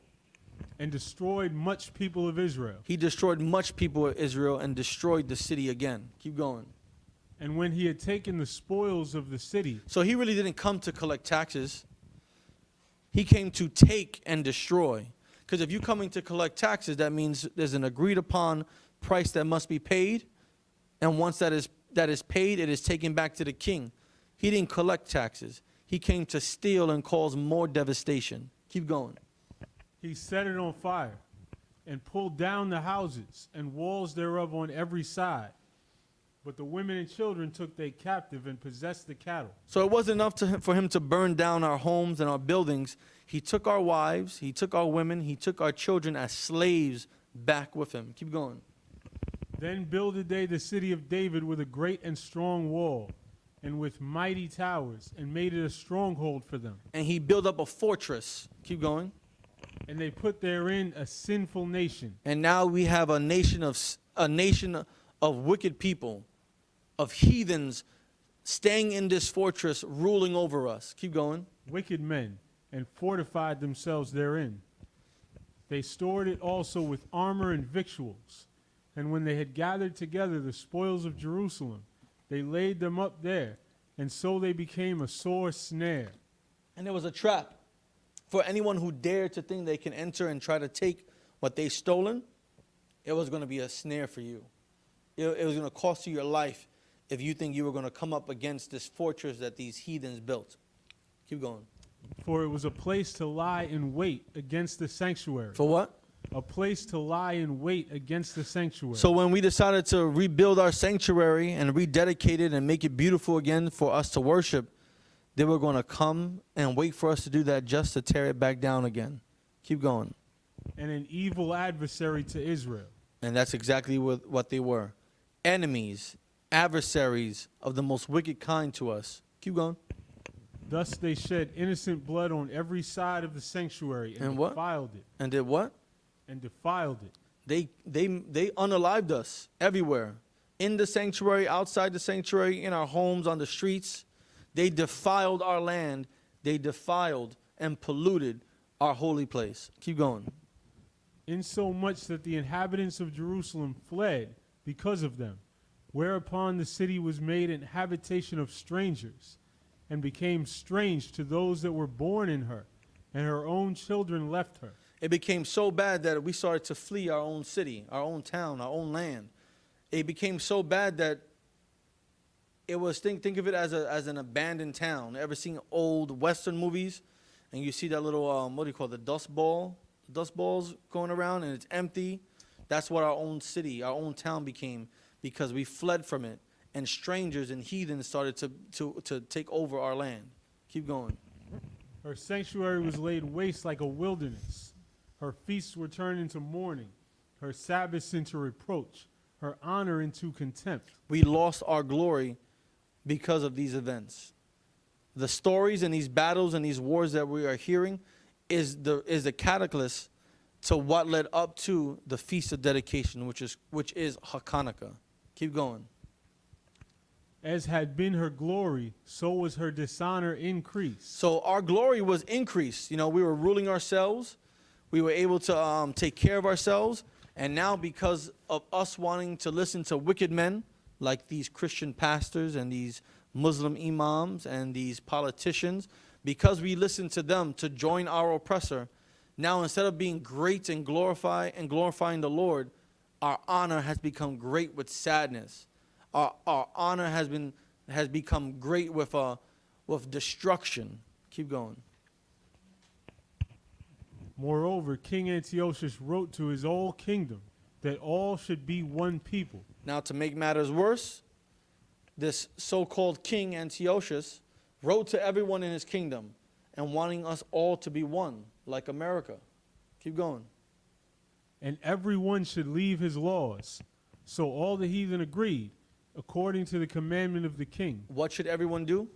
and destroyed much people of Israel. He destroyed much people of Israel and destroyed the city again. Keep going. And when he had taken the spoils of the city, So he really didn't come to collect taxes. He came to take and destroy. Because if you're coming to collect taxes, that means there's an agreed upon price that must be paid. And once that is paid, it is taken back to the king. He didn't collect taxes. He came to steal and cause more devastation. Keep going. he set it on fire, and pulled down the houses and walls thereof on every side. But the women and children took they captive and possessed the cattle. So it wasn't enough for him to burn down our homes and our buildings. He took our wives, he took our women, he took our children as slaves back with him. Keep going. Then builded they the city of David with a great and strong wall, and with mighty towers, and made it a stronghold for them. And he built up a fortress. Keep going. And they put therein a sinful nation, And now we have a nation of wicked people, of heathens staying in this fortress, ruling over us. Keep going. wicked men, and fortified themselves therein. They stored it also with armor and victuals. And when they had gathered together the spoils of Jerusalem, they laid them up there, and so they became a sore snare. And there was a trap for anyone who dared to think they can enter and try to take what they've stolen. It was going to be a snare for you. It was going to cost you your life if you think you were going to come up against this fortress that these heathens built. Keep going. For it was a place to lie in wait against the sanctuary. For what? A place to lie in wait against the sanctuary. So when we decided to rebuild our sanctuary and rededicate it and make it beautiful again for us to worship, they were going to come and wait for us to do that just to tear it back down again. Keep going. And an evil adversary to Israel. And that's exactly what they were. Enemies, adversaries of the most wicked kind to us. Keep going. Thus they shed innocent blood on every side of the sanctuary, and what? defiled it. And did what? And defiled it. They unalived us everywhere. In the sanctuary, outside the sanctuary, in our homes, on the streets. They defiled our land. They defiled and polluted our holy place. Keep going. Insomuch that the inhabitants of Jerusalem fled because of them, whereupon the city was made an habitation of strangers, and became strange to those that were born in her, and her own children left her. It became so bad that we started to flee our own city, our own town, our own land. It became so bad that it was, think of it as an abandoned town. Ever seen old Western movies? And you see that little, what do you call it, the dust balls going around, and it's empty. That's what our own city, our own town became, because we fled from it. And strangers and heathens started to take over our land. Keep going. Her sanctuary was laid waste like a wilderness. Her feasts were turned into mourning, her Sabbaths into reproach, her honor into contempt. We lost our glory because of these events. The stories and these battles and these wars that we are hearing is the catalyst to what led up to the Feast of Dedication, which is HACHAANAKAH. Keep going. As had been her glory, so was her dishonor increased. So our glory was increased. We were ruling ourselves. We were able to take care of ourselves. And now because of us wanting to listen to wicked men like these Christian pastors and these Muslim imams and these politicians, because we listen to them to join our oppressor, now instead of being great and glorifying the Lord, our honor has become great with sadness. Our honor has become great with destruction. Keep going. Moreover, King Antiochus wrote to his whole kingdom that all should be one people. Now, to make matters worse, this so-called King Antiochus wrote to everyone in his kingdom and wanting us all to be one, like America. Keep going. And everyone should leave his laws. So all the heathen agreed, according to the commandment of the king. What should everyone do?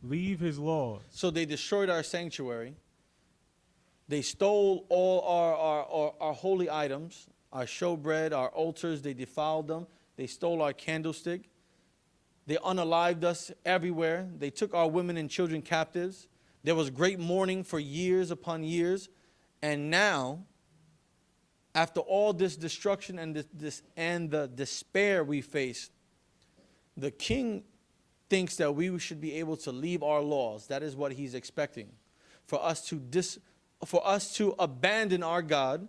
Leave his laws. So they destroyed our sanctuary. They stole all our holy items, our showbread, our altars. They defiled them. They stole our candlestick. They unalived us everywhere. They took our women and children captives. There was great mourning for years upon years. And now, after all this destruction and the despair we face, the king thinks that we should be able to leave our laws. That is what he's expecting. For us to abandon our God,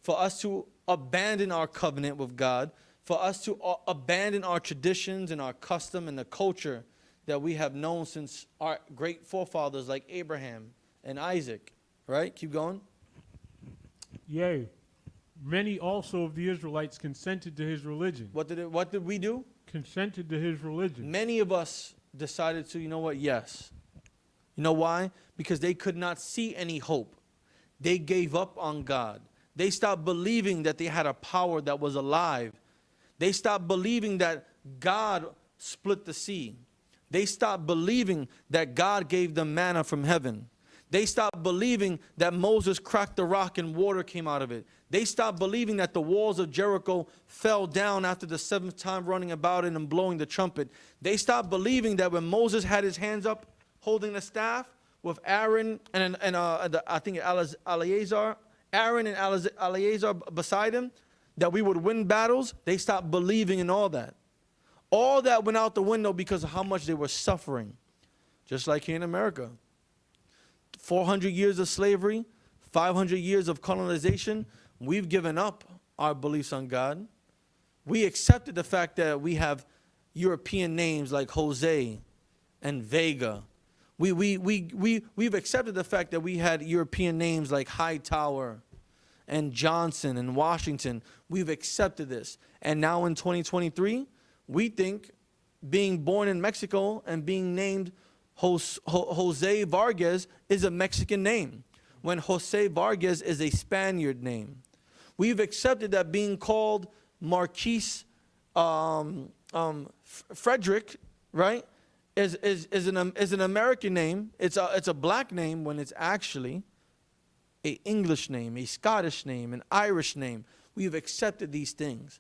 for us to abandon our covenant with God, for us to abandon our traditions and our custom and the culture that we have known since our great forefathers like Abraham and Isaac. Right? Keep going. Yea, many also of the Israelites consented to his religion. What did we do? Consented to his religion. Many of us decided to, you know what, yes. You know why? Because they could not see any hope. They gave up on God. They stopped believing that they had a power that was alive. They stopped believing that God split the sea. They stopped believing that God gave them manna from heaven. They stopped believing that Moses cracked the rock and water came out of it. They stopped believing that the walls of Jericho fell down after the seventh time running about it and blowing the trumpet. They stopped believing that when Moses had his hands up holding the staff with Aaron and I think Eleazar, Aaron and Eleazar beside him, that we would win battles. They stopped believing in all that. All that went out the window because of how much they were suffering. Just like here in America. 400 years of slavery, 500 years of colonization. We've given up our beliefs on God. We accepted the fact that we have European names like Jose and Vega. We've accepted the fact that we had European names like Hightower and Johnson and Washington. We've accepted this. And now in 2023, we think being born in Mexico and being named Jose Vargas is a Mexican name, when Jose Vargas is a Spaniard name. We've accepted that being called Marquise Frederick, right, is an American name. It's a black name when it's actually an English name, a Scottish name, an Irish name. We've accepted these things,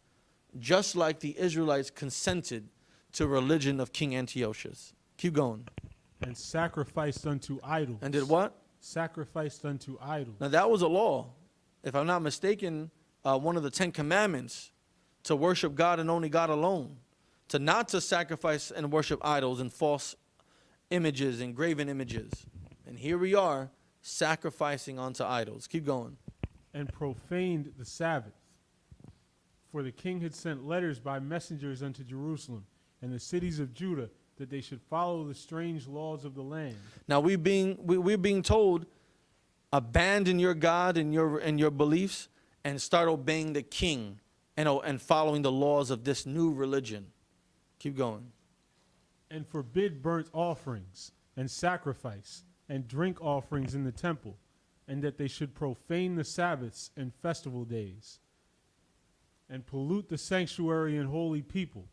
just like the Israelites consented to religion of King Antiochus. Keep going. And sacrificed unto idols. And did what? Sacrificed unto idols. Now that was a law. If I'm not mistaken, one of the 10 commandments, to worship God and only God alone. To not to sacrifice and worship idols and false images and graven images. And here we are, sacrificing unto idols. Keep going. And profaned the Sabbath. For the king had sent letters by messengers unto Jerusalem and the cities of Judah, that they should follow the strange laws of the land. Now we're being told, abandon your God and your beliefs and start obeying the king and following the laws of this new religion. Keep going. And forbid burnt offerings and sacrifice and drink offerings in the temple, and that they should profane the Sabbaths and festival days, and pollute the sanctuary and holy people,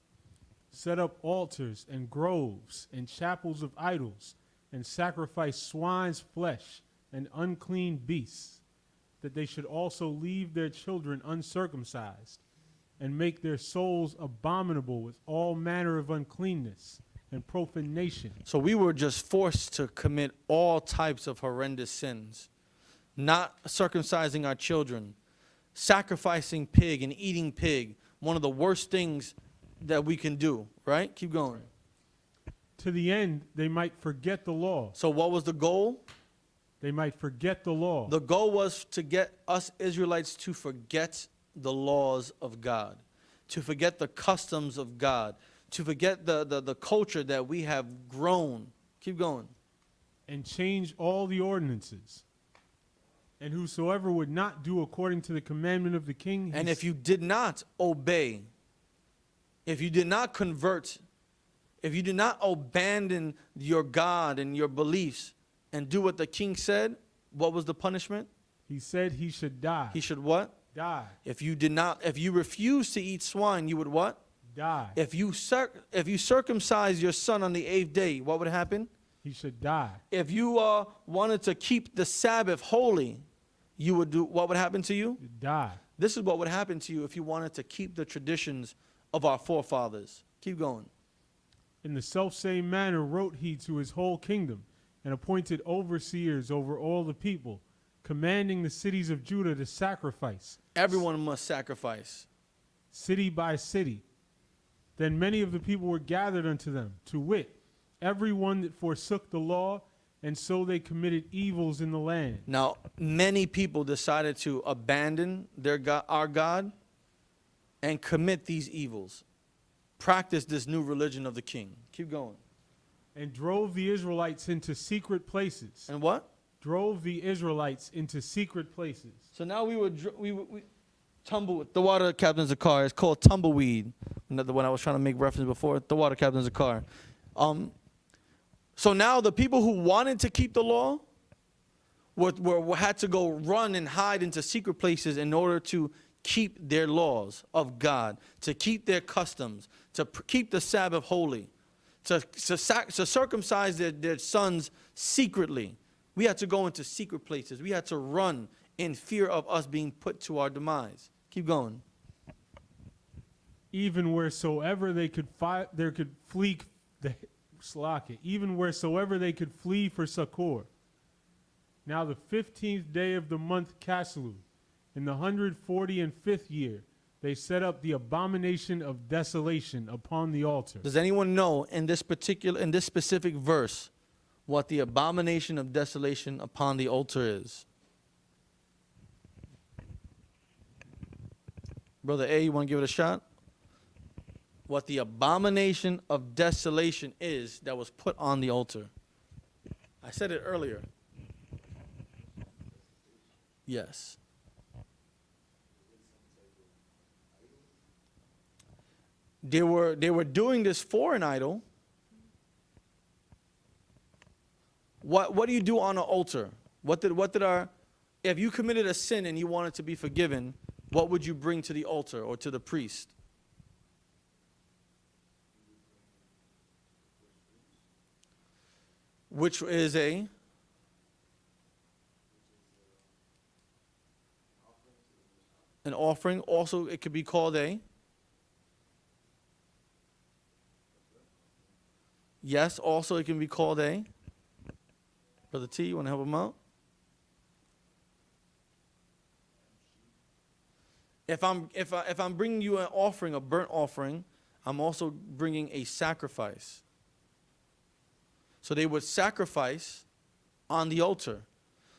set up altars and groves and chapels of idols, and sacrifice swine's flesh and unclean beasts, that they should also leave their children uncircumcised, and make their souls abominable with all manner of uncleanness and profanation. So we were just forced to commit all types of horrendous sins, not circumcising our children, sacrificing pig and eating pig, one of the worst things that we can do, right? Keep going. To the end they might forget the law. So what was the goal? They might forget the law. The goal was to get us Israelites to forget the laws of God, to forget the customs of God, to forget the culture that we have grown. Keep going. And change all the ordinances And whosoever would not do according to the commandment of the king, And if you did not obey, if you did not convert, if you did not abandon your God and your beliefs and do what the king said, what was the punishment? he said he should die. He should what? Die. If you refuse to eat swine, you would what? Die. If you circumcise your son on the 8th day, what would happen? He should die. If you wanted to keep the Sabbath holy, you would do, what would happen to you? Die. This is what would happen to you if you wanted to keep the traditions of our forefathers. Keep going. In the selfsame manner wrote he to his whole kingdom, and appointed overseers over all the people, commanding the cities of Judah to sacrifice. Everyone must sacrifice. City by city. Then many of the people were gathered unto them, to wit, every one that forsook the law, and so they committed evils in the land. Now, many people decided to abandon their God, our God, and commit these evils. Practice this new religion of the king. Keep going. And drove the Israelites into secret places. And what? Drove the Israelites into secret places. So now we tumble. The water captain's a car. It's called tumbleweed. Another one I was trying to make reference before. The water captain's a car. So now the people who wanted to keep the law had to go run and hide into secret places in order to keep their laws of God, to keep their customs, to keep the Sabbath holy, to circumcise their sons secretly. We had to go into secret places. We had to run in fear of us being put to our demise. Keep going. Even wheresoever they could flee even wheresoever they could flee for succor. Now the 15th day of the month Caslu, in the 145th year, they set up the abomination of desolation upon the altar. Does anyone know in this specific verse what the abomination of desolation upon the altar is? Brother A, you want to give it a shot? What the abomination of desolation is that was put on the altar. I said it earlier. Yes. They were doing this for an idol. What do you do on an altar? If you committed a sin and you wanted to be forgiven, what would you bring to the altar or to the priest? Which is an offering. Also, it could be called yes, also it can be called Brother T, you want to help him out? If I'm bringing you an offering, a burnt offering, I'm also bringing a sacrifice. So they would sacrifice on the altar.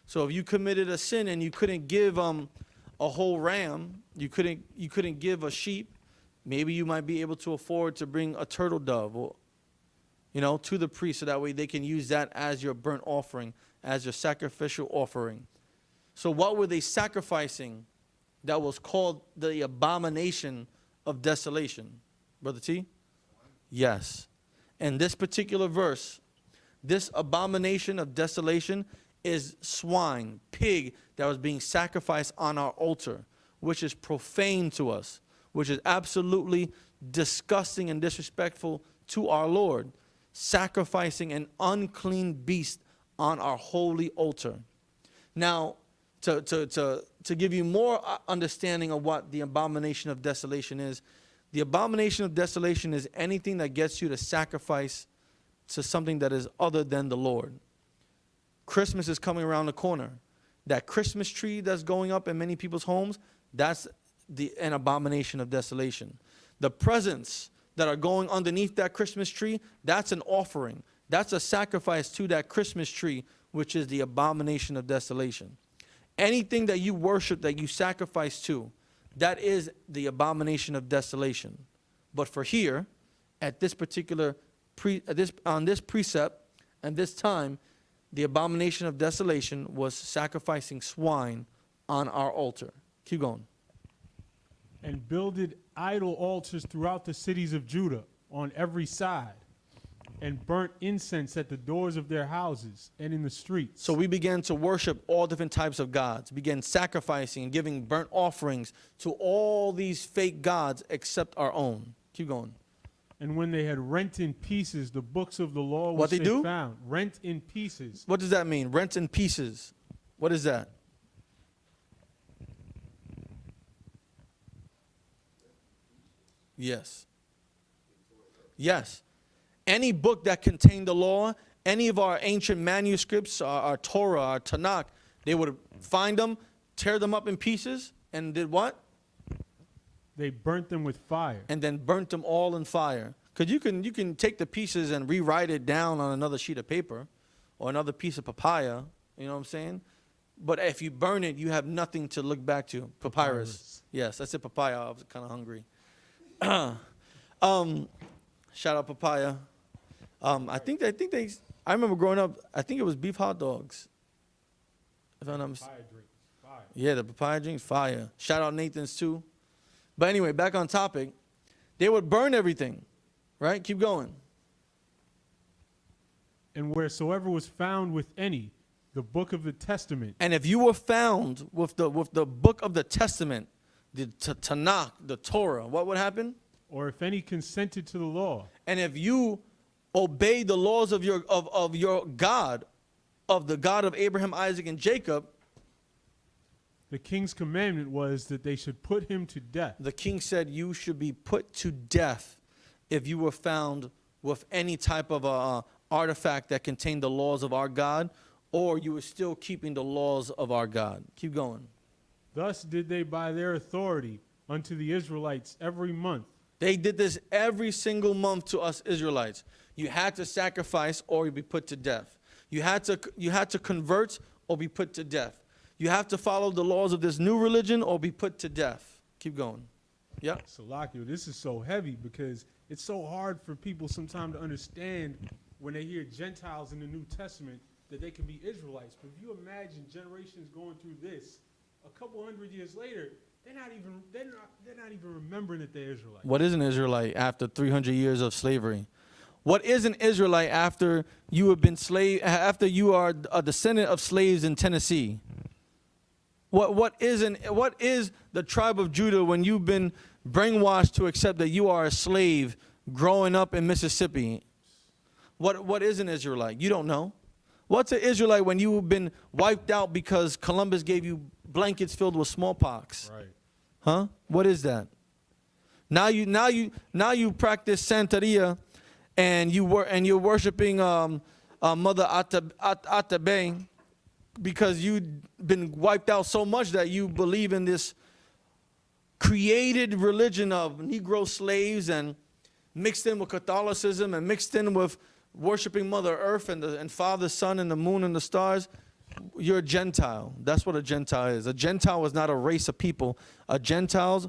So if you committed a sin and you couldn't give a whole ram, you couldn't give a sheep, maybe you might be able to afford to bring a turtle dove, or, to the priest, so that way they can use that as your burnt offering, as your sacrificial offering. So what were they sacrificing that was called the abomination of desolation? Brother T? Yes. In this particular verse, this abomination of desolation is swine, pig, that was being sacrificed on our altar, which is profane to us, which is absolutely disgusting and disrespectful to our Lord, sacrificing an unclean beast on our holy altar. Now, to give you more understanding of what the abomination of desolation is, the abomination of desolation is anything that gets you to sacrifice to something that is other than the Lord. Christmas is coming around the corner. That Christmas tree that's going up in many people's homes, that's an abomination of desolation. The presents that are going underneath that Christmas tree, that's an offering. That's a sacrifice to that Christmas tree, which is the abomination of desolation. Anything that you worship, that you sacrifice to, that is the abomination of desolation. But for here, at this particular on this precept and this time, The abomination of desolation was sacrificing swine on our altar. Keep going. And builded idol altars throughout the cities of Judah on every side, and burnt incense at the doors of their houses and in the streets. So we began to worship all different types of gods, began sacrificing and giving burnt offerings to all these fake gods except our own. Keep going. And when they had rent in pieces the books of the law What which they do? found, rent in pieces. What does that mean? Rent in pieces. What is that? Yes. Yes. Any book that contained the law, any of our ancient manuscripts, our Torah, our Tanakh, they would find them, tear them up in pieces, and did what? They burnt them with fire. And then burnt them all in fire. Because you can take the pieces and rewrite it down on another sheet of paper or another piece of papaya, you know what I'm saying? But if you burn it, you have nothing to look back to. Papyrus. Yes, I said papaya. I was kind of hungry. Shout out papaya. I remember growing up, I think it was beef hot dogs. If I'm not mistaken. Fire drinks. Fire. Yeah, the papaya drinks, fire. Shout out Nathan's too. But anyway, back on topic. They would burn everything, right? Keep going. And wheresoever was found with any, the book of the testament. And if you were found with the book of the testament, the Tanakh, the Torah, what would happen? Or if any consented to the law. And if you obeyed the laws of your God, of the God of Abraham, Isaac, and Jacob, The king's commandment was that they should put him to death. the king said you should be put to death if you were found with any type of artifact that contained the laws of our God, or you were still keeping the laws of our God. Keep going. Thus did they by their authority unto the Israelites every month. They did this every single month to us Israelites. You had to sacrifice or you'd be put to death. You had to convert or be put to death. You have to follow the laws of this new religion or be put to death. Keep going. Yeah. Salakio, this is so heavy because it's so hard for people sometimes to understand when they hear Gentiles in the New Testament that they can be Israelites. But if you imagine generations going through this, a couple hundred years later, they're not even remembering that they're Israelites. What is an Israelite after 300 years of slavery? What is an Israelite after you have been after you are a descendant of slaves in Tennessee? What is the tribe of Judah when you've been brainwashed to accept that you are a slave growing up in Mississippi? What is an Israelite? You don't know. What's an Israelite when you've been wiped out because Columbus gave you blankets filled with smallpox? Right. Huh? What is that? Now you practice Santeria, and you're worshiping Mother Atabe because you've been wiped out so much that you believe in this created religion of Negro slaves and mixed in with Catholicism and mixed in with worshiping Mother Earth and Father, Son, and the moon and the stars. You're a Gentile. That's what a Gentile is. A Gentile is not a race of people. A Gentiles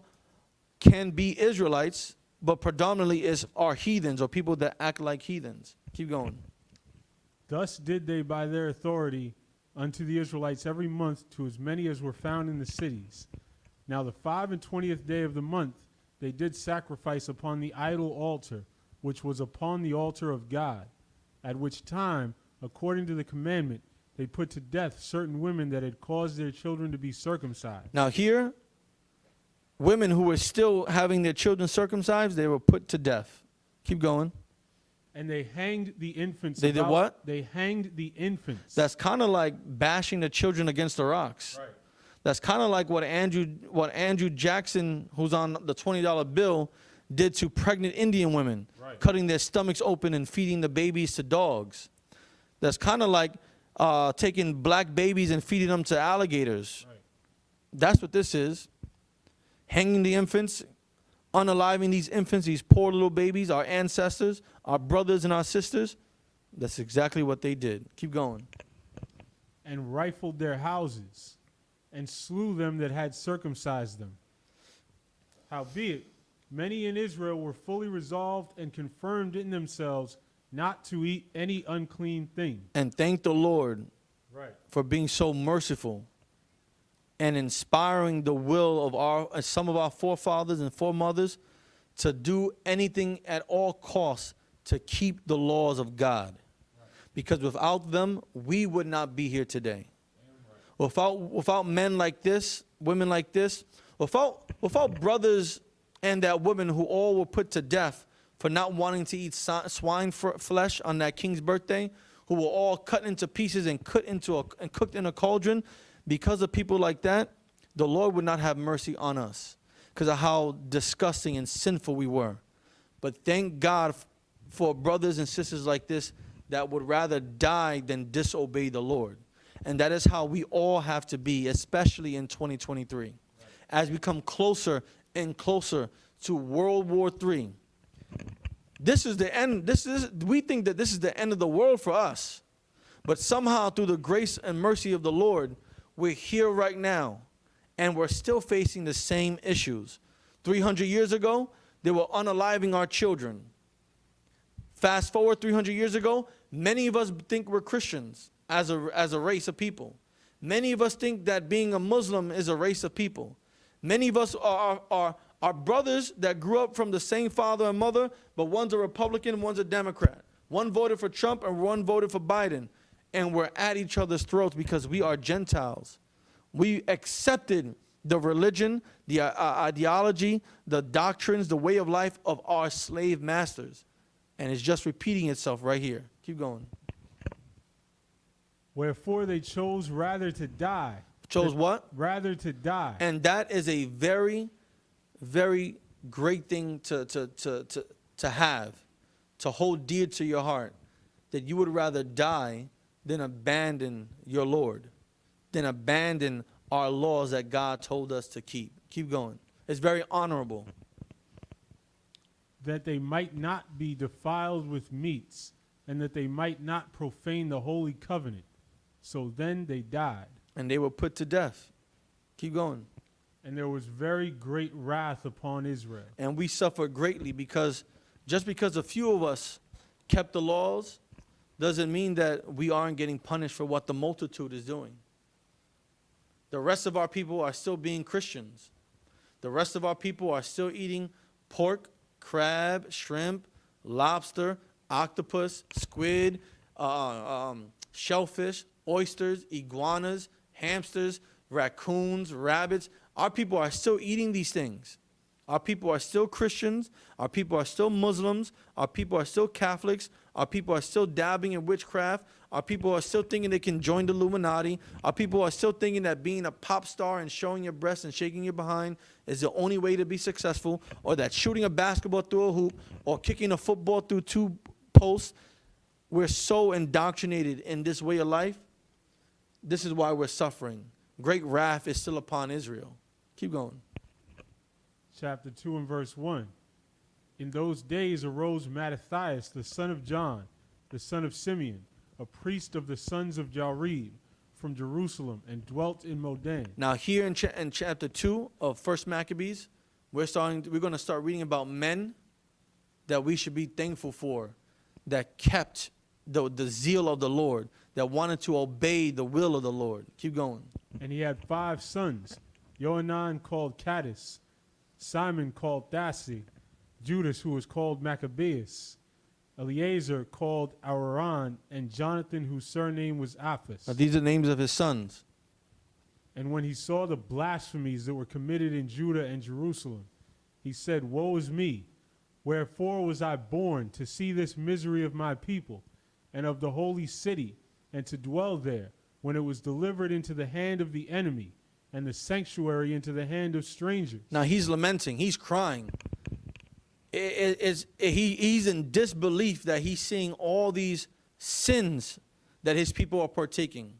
can be Israelites, but predominantly are heathens or people that act like heathens. Keep going. Thus did they by their authority unto the Israelites every month to as many as were found in the cities. Now the 25th day of the month they did sacrifice upon the idol altar, which was upon the altar of God, at which time, according to the commandment, they put to death certain women that had caused their children to be circumcised. Now here, women who were still having their children circumcised, they were put to death. Keep going. And they hanged the infants. They did what? They hanged the infants. That's kind of like bashing the children against the rocks. Right. That's kind of like what Andrew Jackson, who's on the $20 bill, did to pregnant Indian women, Right. cutting their stomachs open and feeding the babies to dogs. That's kind of like taking black babies and feeding them to alligators. Right. That's what this is. Hanging the infants, unaliving these infants, these poor little babies, our ancestors, our brothers and our sisters. That's exactly what they did. Keep going. And rifled their houses, and slew them that had circumcised them. Howbeit, many in Israel were fully resolved and confirmed in themselves not to eat any unclean thing. And thank the Lord Right. for being so merciful and inspiring the will of some of our forefathers and foremothers to do anything at all costs to keep the laws of God. Because without them, we would not be here today. Without men like this, women like this, without brothers and that woman who all were put to death for not wanting to eat swine flesh on that king's birthday, who were all cut into pieces and cooked in a cauldron, because of people like that, the Lord would not have mercy on us because of how disgusting and sinful we were. But thank God for brothers and sisters like this that would rather die than disobey the Lord. And that is how we all have to be, especially in 2023. As we come closer and closer to World War III. This is the end. We think that this is the end of the world for us. But somehow through the grace and mercy of the Lord, we're here right now. And we're still facing the same issues. 300 years ago, they were unaliving our children. Fast forward 300 years ago, many of us think we're Christians as a race of people. Many of us think that being a Muslim is a race of people. Many of us are brothers that grew up from the same father and mother, but one's a Republican, one's a Democrat. One voted for Trump and one voted for Biden. And we're at each other's throats because we are Gentiles. We accepted the religion, the ideology, the doctrines, the way of life of our slave masters. And it's just repeating itself right here. Keep going. Wherefore they chose rather to die. Chose what? Rather to die. And that is a very, very great thing to have, to hold dear to your heart, that you would rather die than abandon your Lord, than abandon our laws that God told us to keep. Keep going. It's very honorable. That they might not be defiled with meats, and that they might not profane the holy covenant. So then they died. And they were put to death. Keep going. And there was very great wrath upon Israel. And we suffered greatly because just because a few of us kept the laws doesn't mean that we aren't getting punished for what the multitude is doing. The rest of our people are still being Christians. The rest of our people are still eating pork, crab, shrimp, lobster, octopus, squid, shellfish, oysters, iguanas, hamsters, raccoons, rabbits. Our people are still eating these things. Our people are still Christians. Our people are still Muslims. Our people are still Catholics. Our people are still dabbing in witchcraft. Our people are still thinking they can join the Illuminati. Our people are still thinking that being a pop star and showing your breasts and shaking your behind is the only way to be successful, or that shooting a basketball through a hoop or kicking a football through two posts. We're so indoctrinated in this way of life. This is why we're suffering. Great wrath is still upon Israel. Keep going. Chapter 2 and verse 1. In those days arose Mattathias, the son of John, the son of Simeon, a priest of the sons of Jarib, from Jerusalem, and dwelt in Modan. Now here in chapter 2 of 1 Maccabees, we're going to start reading about men that we should be thankful for, that kept the zeal of the Lord, that wanted to obey the will of the Lord. Keep going. And he had 5 sons, Johanan called Caddis, Simon called Thassi, Judas who was called Maccabeus, Eleazar called Araran, and Jonathan whose surname was Aphas. Now these are the names of his sons. And when he saw the blasphemies that were committed in Judah and Jerusalem, he said, Woe is me! Wherefore was I born to see this misery of my people and of the holy city, and to dwell there, when it was delivered into the hand of the enemy, and the sanctuary into the hand of strangers. Now he's lamenting, he's crying. He's in disbelief that he's seeing all these sins that his people are partaking.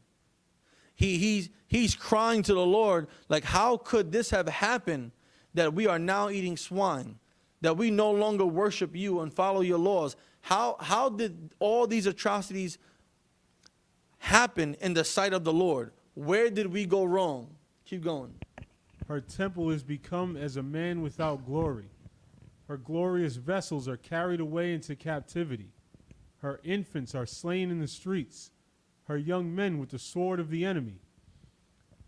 He's crying to the Lord, like, how could this have happened, that we are now eating swine, that we no longer worship you and follow your laws? How did all these atrocities happen in the sight of the Lord? Where did we go wrong? Keep going. Her temple is become as a man without glory. Her glorious vessels are carried away into captivity. Her infants are slain in the streets, her young men with the sword of the enemy.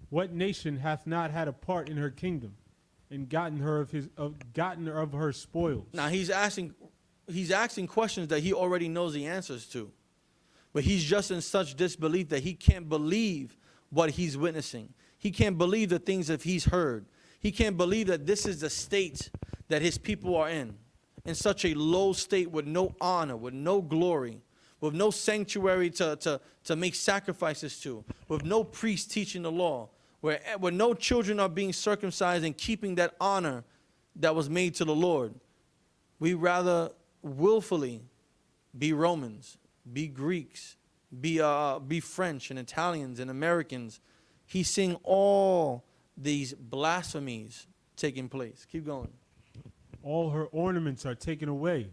What nation hath not had a part in her kingdom, and gotten her of her spoils? Now he's asking questions that he already knows the answers to. But he's just in such disbelief that he can't believe what he's witnessing. He can't believe the things that he's heard. He can't believe that this is the state that his people are in such a low state with no honor, with no glory, with no sanctuary to make sacrifices to, with no priest teaching the law, where no children are being circumcised and keeping that honor that was made to the Lord. We rather willfully be Romans, be Greeks, be French and Italians and Americans. He's seeing all these blasphemies taking place. Keep going. All her ornaments are taken away.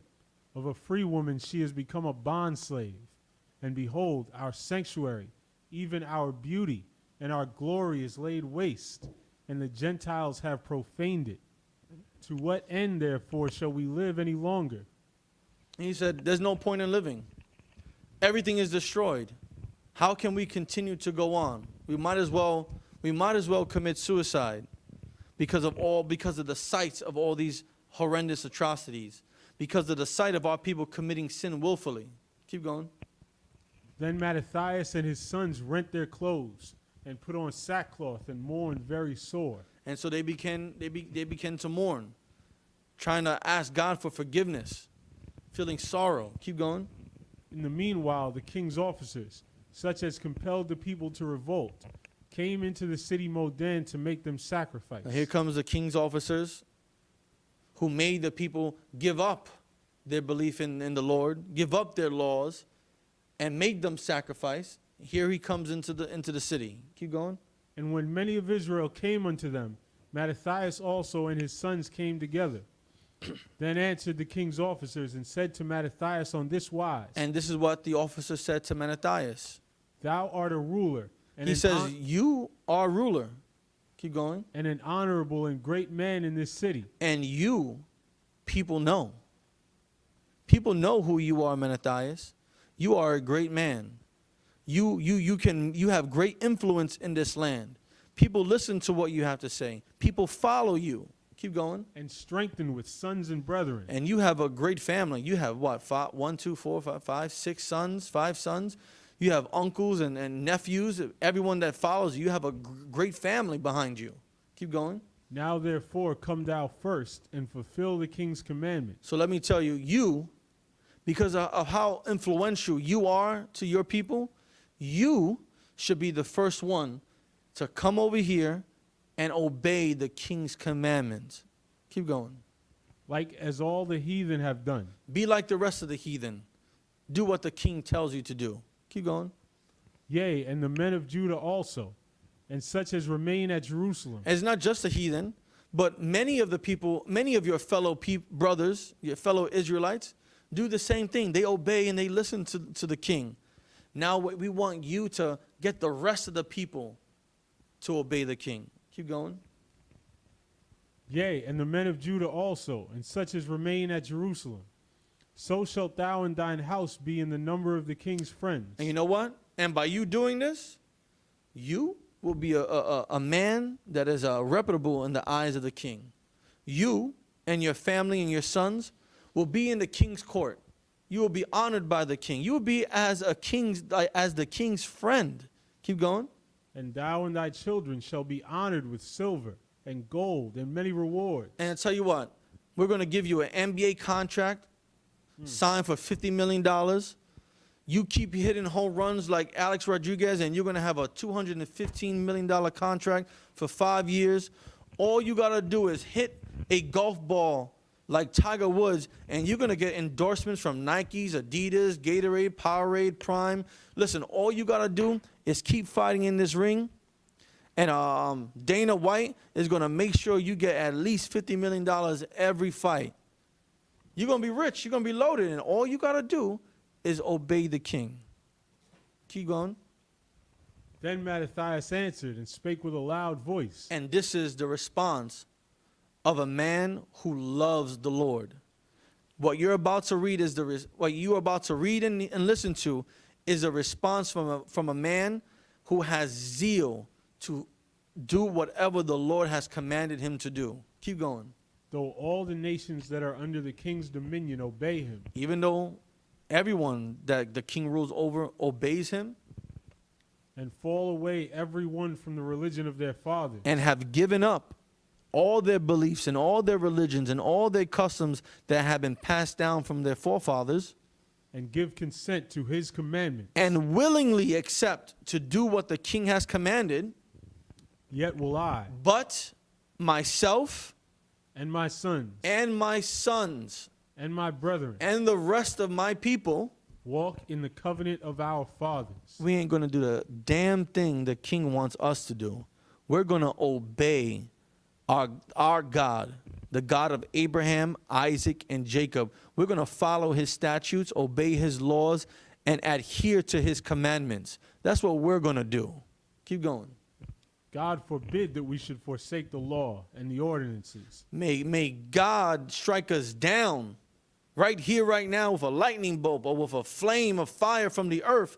Of a free woman she has become a bondslave. And behold, our sanctuary, even our beauty and our glory is laid waste, and the Gentiles have profaned it. To what end, therefore, shall we live any longer? And he said, there's no point in living. Everything is destroyed. How can we continue to go on? We might as well commit suicide because of the sights of all these horrendous atrocities, because of the sight of our people committing sin willfully. Keep going. Then Mattathias and his sons rent their clothes and put on sackcloth and mourned very sore. And so they began to mourn, trying to ask God for forgiveness, feeling sorrow. Keep going. In the meanwhile, the king's officers, such as compelled the people to revolt, came into the city Modan to make them sacrifice. Now here comes the king's officers who made the people give up their belief in the Lord, give up their laws, and make them sacrifice. Here he comes into the city. Keep going. And when many of Israel came unto them, Mattathias also and his sons came together. Then answered the king's officers and said to Mattathias on this wise. And this is what the officer said to Mattathias. Thou art a ruler. And he says, you are ruler. Keep going. And an honorable and great man in this city. And you, people know. People know who you are, Mattathias. You are a great man. You have great influence in this land. People listen to what you have to say. People follow you. Keep going. And strengthened with sons and brethren. And you have a great family. You have what? 5 sons. You have uncles and nephews. Everyone that follows you. You have a great family behind you. Keep going. Now therefore come thou first and fulfill the king's commandment. So let me tell you, because of how influential you are to your people, you should be the first one to come over here and obey the king's commandments. Keep going. Like as all the heathen have done. Be like the rest of the heathen. Do what the king tells you to do. Keep going. Yea, and the men of Judah also, and such as remain at Jerusalem. And it's not just the heathen, but many of the people, many of your fellow brothers, your fellow Israelites, do the same thing. They obey and they listen to the king. Now we want you to get the rest of the people to obey the king. Keep going. Yea, and the men of Judah also, and such as remain at Jerusalem. So shalt thou and thine house be in the number of the king's friends. And you know what? And by you doing this, you will be a man that is reputable in the eyes of the king. You and your family and your sons will be in the king's court. You will be honored by the king. You will be as the king's friend. Keep going. And thou and thy children shall be honored with silver and gold and many rewards. And I tell you what, we're going to give you an NBA contract signed for $50 million. You keep hitting home runs like Alex Rodriguez, and you're going to have a $215 million contract for 5 years. All you got to do is hit a golf ball like Tiger Woods, and you're going to get endorsements from Nikes, Adidas, Gatorade, Powerade, Prime. Listen, all you got to do is keep fighting in this ring, and Dana White is going to make sure you get at least $50 million every fight. You're going to be rich. You're going to be loaded, and all you got to do is obey the king. Keep going. Then Mattathias answered and spake with a loud voice. And this is the response of a man who loves the Lord. What you're about to read is what you are about to read and listen to is a response from a man who has zeal to do whatever the Lord has commanded him to do. Keep going. Though all the nations that are under the king's dominion obey him, Even though everyone that the king rules over obeys him and fall away every one from the religion of their fathers, and have given up all their beliefs and all their religions and all their customs that have been passed down from their forefathers, and give consent to his commandments, and willingly accept to do what the king has commanded, yet will I but myself and my sons and my sons and my brethren and the rest of my people, walk in the covenant of our fathers. we ain't going to do the damn thing the king wants us to do. We're going to obey our God, the God of Abraham, Isaac, and Jacob. We're going to follow his statutes, obey his laws, and adhere to his commandments. That's what we're going to do. Keep going. God forbid that we should forsake the law and the ordinances. May God strike us down right here, right now, with a lightning bolt or with a flame of fire from the earth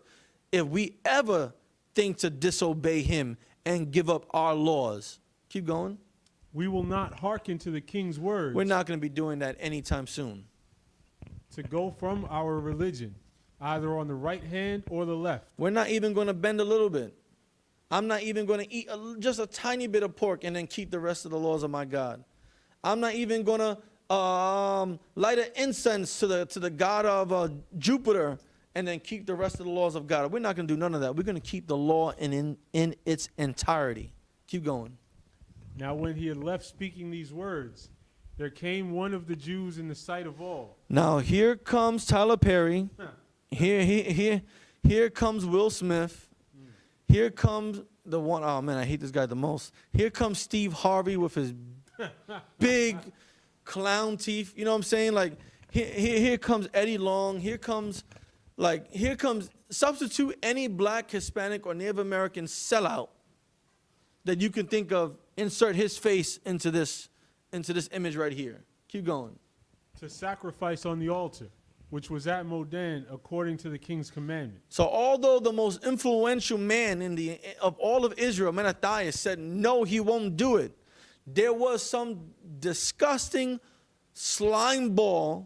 if we ever think to disobey him and give up our laws. Keep going. We will not hearken to the king's words. We're not going to be doing that anytime soon. To go from our religion, either on the right hand or the left. We're not even going to bend a little bit. I'm not even going to eat just a tiny bit of pork and then keep the rest of the laws of my God. I'm not even going to light an incense to the God of Jupiter and then keep the rest of the laws of God. We're not going to do none of that. We're going to keep the law in its entirety. Keep going. Now when he had left speaking these words, there came one of the Jews in the sight of all. Now here comes Tyler Perry. Here comes Will Smith. Here comes the one, oh man, I hate this guy the most. Here comes Steve Harvey with his big clown teeth. You know what I'm saying? Like, here comes Eddie Long. Here comes, substitute any black, Hispanic, or Native American sellout that you can think of. Insert his face into this image right here. Keep going. To sacrifice on the altar, which was at Modan according to the king's commandment. So although the most influential man of all of Israel, Mattathias, said no, he won't do it, there was some disgusting slimeball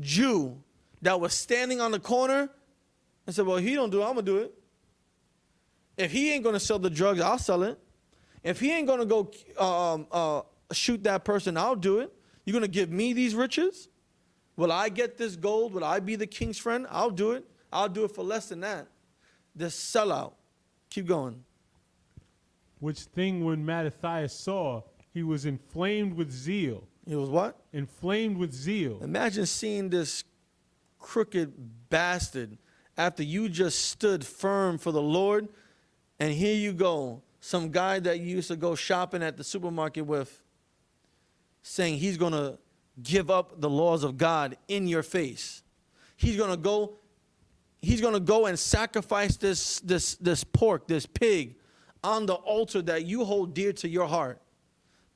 Jew that was standing on the corner and said, well, he don't do it, I'm going to do it. If he ain't going to sell the drugs, I'll sell it. If he ain't going to go shoot that person, I'll do it. You're going to give me these riches? Will I get this gold? Will I be the king's friend? I'll do it. I'll do it for less than that. This sellout. Keep going. Which thing when Mattathias saw, he was inflamed with zeal. He was what? Inflamed with zeal. Imagine seeing this crooked bastard after you just stood firm for the Lord, and here you go, some guy that you used to go shopping at the supermarket with, saying he's going to give up the laws of God in your face. He's going to go and sacrifice this pork, this pig, on the altar that you hold dear to your heart.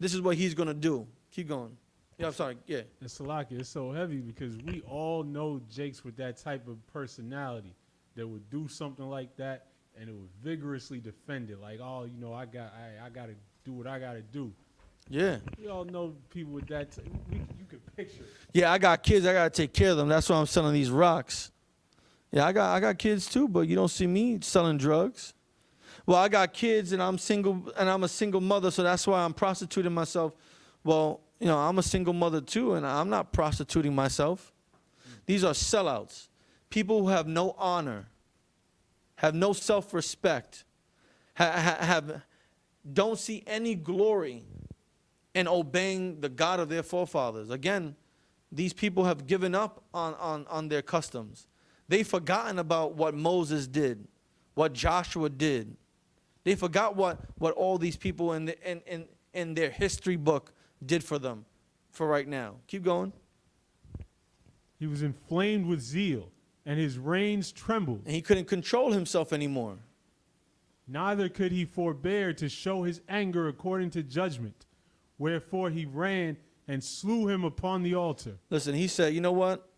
This is what he's going to do. Keep going. Yeah, I'm sorry. Yeah. And Salaki, it's so heavy because we all know Jakes with that type of personality that would do something like that and it would vigorously defend it. Like, oh, you know, I got to do what I got to do. Yeah. We all know people with that. You can picture it. Yeah, I got kids. I got to take care of them. That's why I'm selling these rocks. Yeah, I got kids too, but you don't see me selling drugs. Well, I got kids and I'm single and I'm a single mother, so that's why I'm prostituting myself. Well, you know, I'm a single mother too, and I'm not prostituting myself. These are sellouts. People who have no honor, have no self-respect, don't see any glory in obeying the God of their forefathers. Again, these people have given up on their customs. They've forgotten about what Moses did, what Joshua did. They forgot what all these people in their history book did for them for right now. Keep going. He was inflamed with zeal, and his reins trembled. And he couldn't control himself anymore. Neither could he forbear to show his anger according to judgment. Wherefore he ran and slew him upon the altar. Listen, he said, you know what?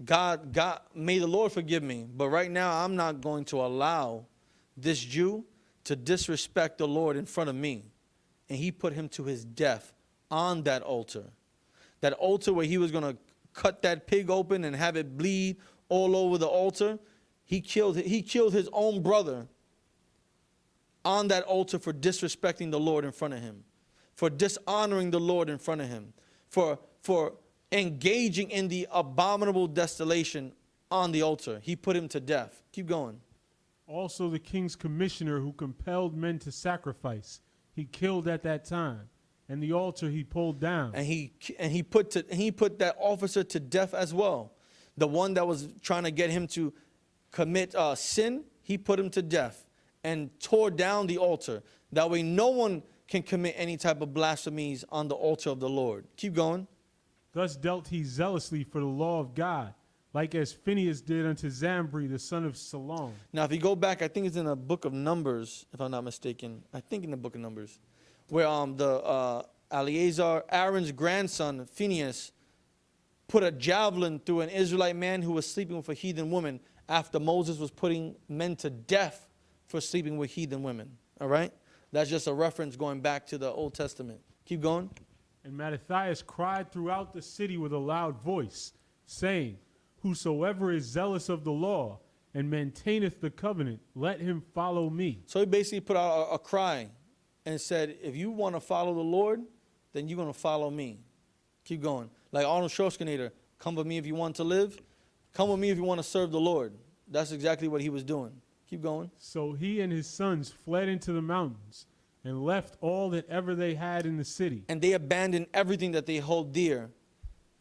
God, may the Lord forgive me, but right now I'm not going to allow this Jew to disrespect the Lord in front of me. And he put him to his death on that altar. That altar where he was going to cut that pig open and have it bleed all over the altar. He killed his own brother on that altar for disrespecting the Lord in front of him, for dishonoring the Lord in front of him, for engaging in the abominable desolation on the altar. He put him to death. Keep going. Also the king's commissioner who compelled men to sacrifice, he killed at that time, and the altar he pulled down. And he put that officer to death as well. The one that was trying to get him to commit sin, he put him to death and tore down the altar. That way no one can commit any type of blasphemies on the altar of the Lord. Keep going. Thus dealt he zealously for the law of God, like as Phinehas did unto Zambri, the son of Salom. Now, if you go back, I think it's in the book of Numbers, if I'm not mistaken. I think in the book of Numbers, where Aaron's grandson, Phinehas, put a javelin through an Israelite man who was sleeping with a heathen woman after Moses was putting men to death for sleeping with heathen women. All right? That's just a reference going back to the Old Testament. Keep going. And Mattathias cried throughout the city with a loud voice, saying, whosoever is zealous of the law and maintaineth the covenant, let him follow me. So he basically put out a cry and said, if you want to follow the Lord, then you're going to follow me. Keep going. Like Arnold Schwarzenegger, come with me if you want to live. Come with me if you want to serve the Lord. That's exactly what he was doing. Keep going. So he and his sons fled into the mountains and left all that ever they had in the city. And they abandoned everything that they hold dear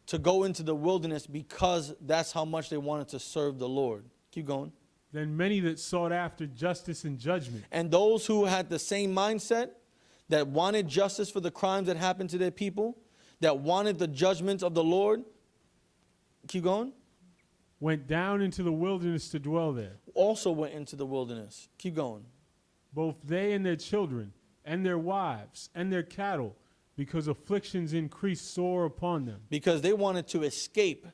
to go into the wilderness because that's how much they wanted to serve the Lord. Keep going. Then many that sought after justice and judgment. And those who had the same mindset, that wanted justice for the crimes that happened to their people, that wanted the judgments of the Lord, keep going, went down into the wilderness to dwell there. also went into the wilderness. Keep going. Both they and their children, and their wives, and their cattle, because afflictions increased sore upon them. Because they wanted to escape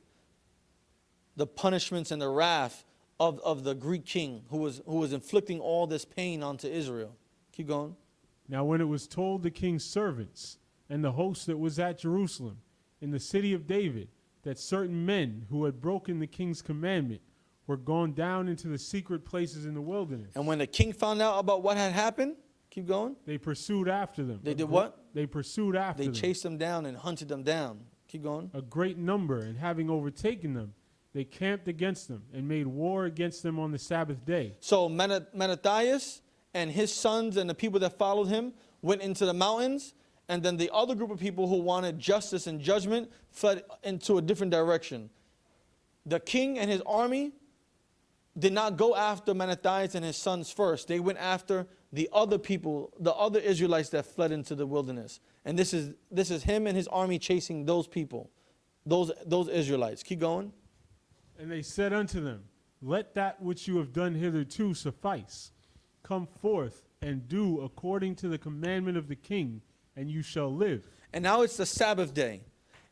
the punishments and the wrath of the Greek king who was inflicting all this pain onto Israel. Keep going. Now when it was told the king's servants and the host that was at Jerusalem in the city of David that certain men who had broken the king's commandment were gone down into the secret places in the wilderness. And when the king found out about what had happened, keep going. They pursued after them. They did what? They pursued after them. They chased them down and hunted them down. Keep going. A great number, and having overtaken them, they camped against them and made war against them on the Sabbath day. So Mattathias and his sons and the people that followed him went into the mountains, and then the other group of people who wanted justice and judgment fled into a different direction. The king and his army did not go after Mattathias and his sons first. They went after the other people, the other Israelites that fled into the wilderness. And this is him and his army chasing those people, those Israelites. Keep going. And they said unto them, let that which you have done hitherto suffice. Come forth and do according to the commandment of the king, and you shall live. And now it's the Sabbath day.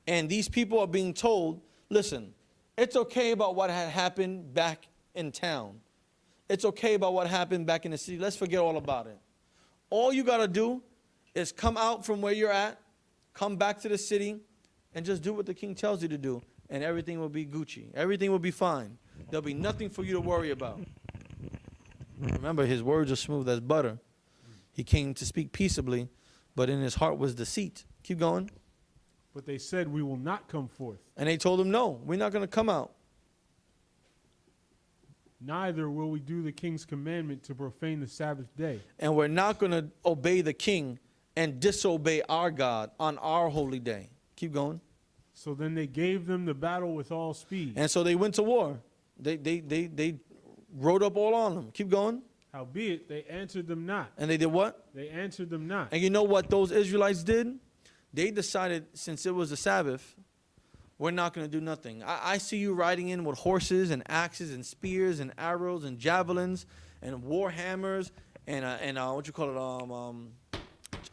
And these people are being told, listen, it's okay about what had happened back in town. It's okay about what happened back in the city. Let's forget all about it. All you got to do is come out from where you're at, come back to the city, and just do what the king tells you to do. And everything will be Gucci. Everything will be fine. There'll be nothing for you to worry about. Remember, his words are smooth as butter. He came to speak peaceably, but in his heart was deceit. Keep going. But they said, we will not come forth. And they told him, no, we're not going to come out. Neither will we do the king's commandment to profane the Sabbath day. And we're not going to obey the king and disobey our God on our holy day. Keep going. So then they gave them the battle with all speed. And so they went to war. They rode up all on them. Keep going. Howbeit, they answered them not. And they did what? They answered them not. And you know what those Israelites did? They decided, since it was the Sabbath, we're not going to do nothing. I see you riding in with horses and axes and spears and arrows and javelins and war hammers and what you call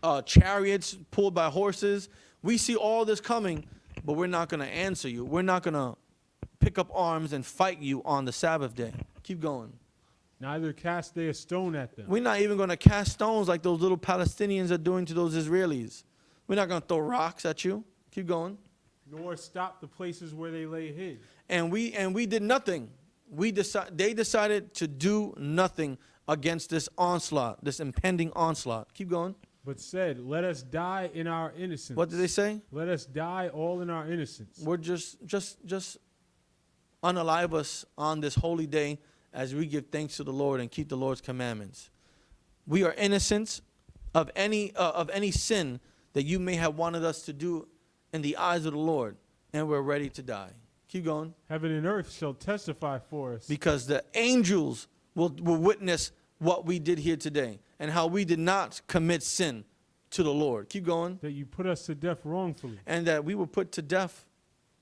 it, chariots pulled by horses We see all this coming, but we're not going to answer you. We're not going to pick up arms and fight you on the Sabbath day. Keep going. Neither cast they a stone at them. We're not even going to cast stones like those little Palestinians are doing to those Israelis. We're not going to throw rocks at you. Keep going. Nor stop the places where they lay hid. And we did nothing. They decided to do nothing against this onslaught, this impending onslaught. Keep going. But said, let us die in our innocence. What did they say? Let us die all in our innocence. We're just unalive us on this holy day as we give thanks to the Lord and keep the Lord's commandments. We are innocent of any sin that you may have wanted us to do in the eyes of the Lord, and we're ready to die. Keep going. Heaven and earth shall testify for us. Because the angels will witness what we did here today and how we did not commit sin to the Lord. Keep going. That you put us to death wrongfully. And that we were put to death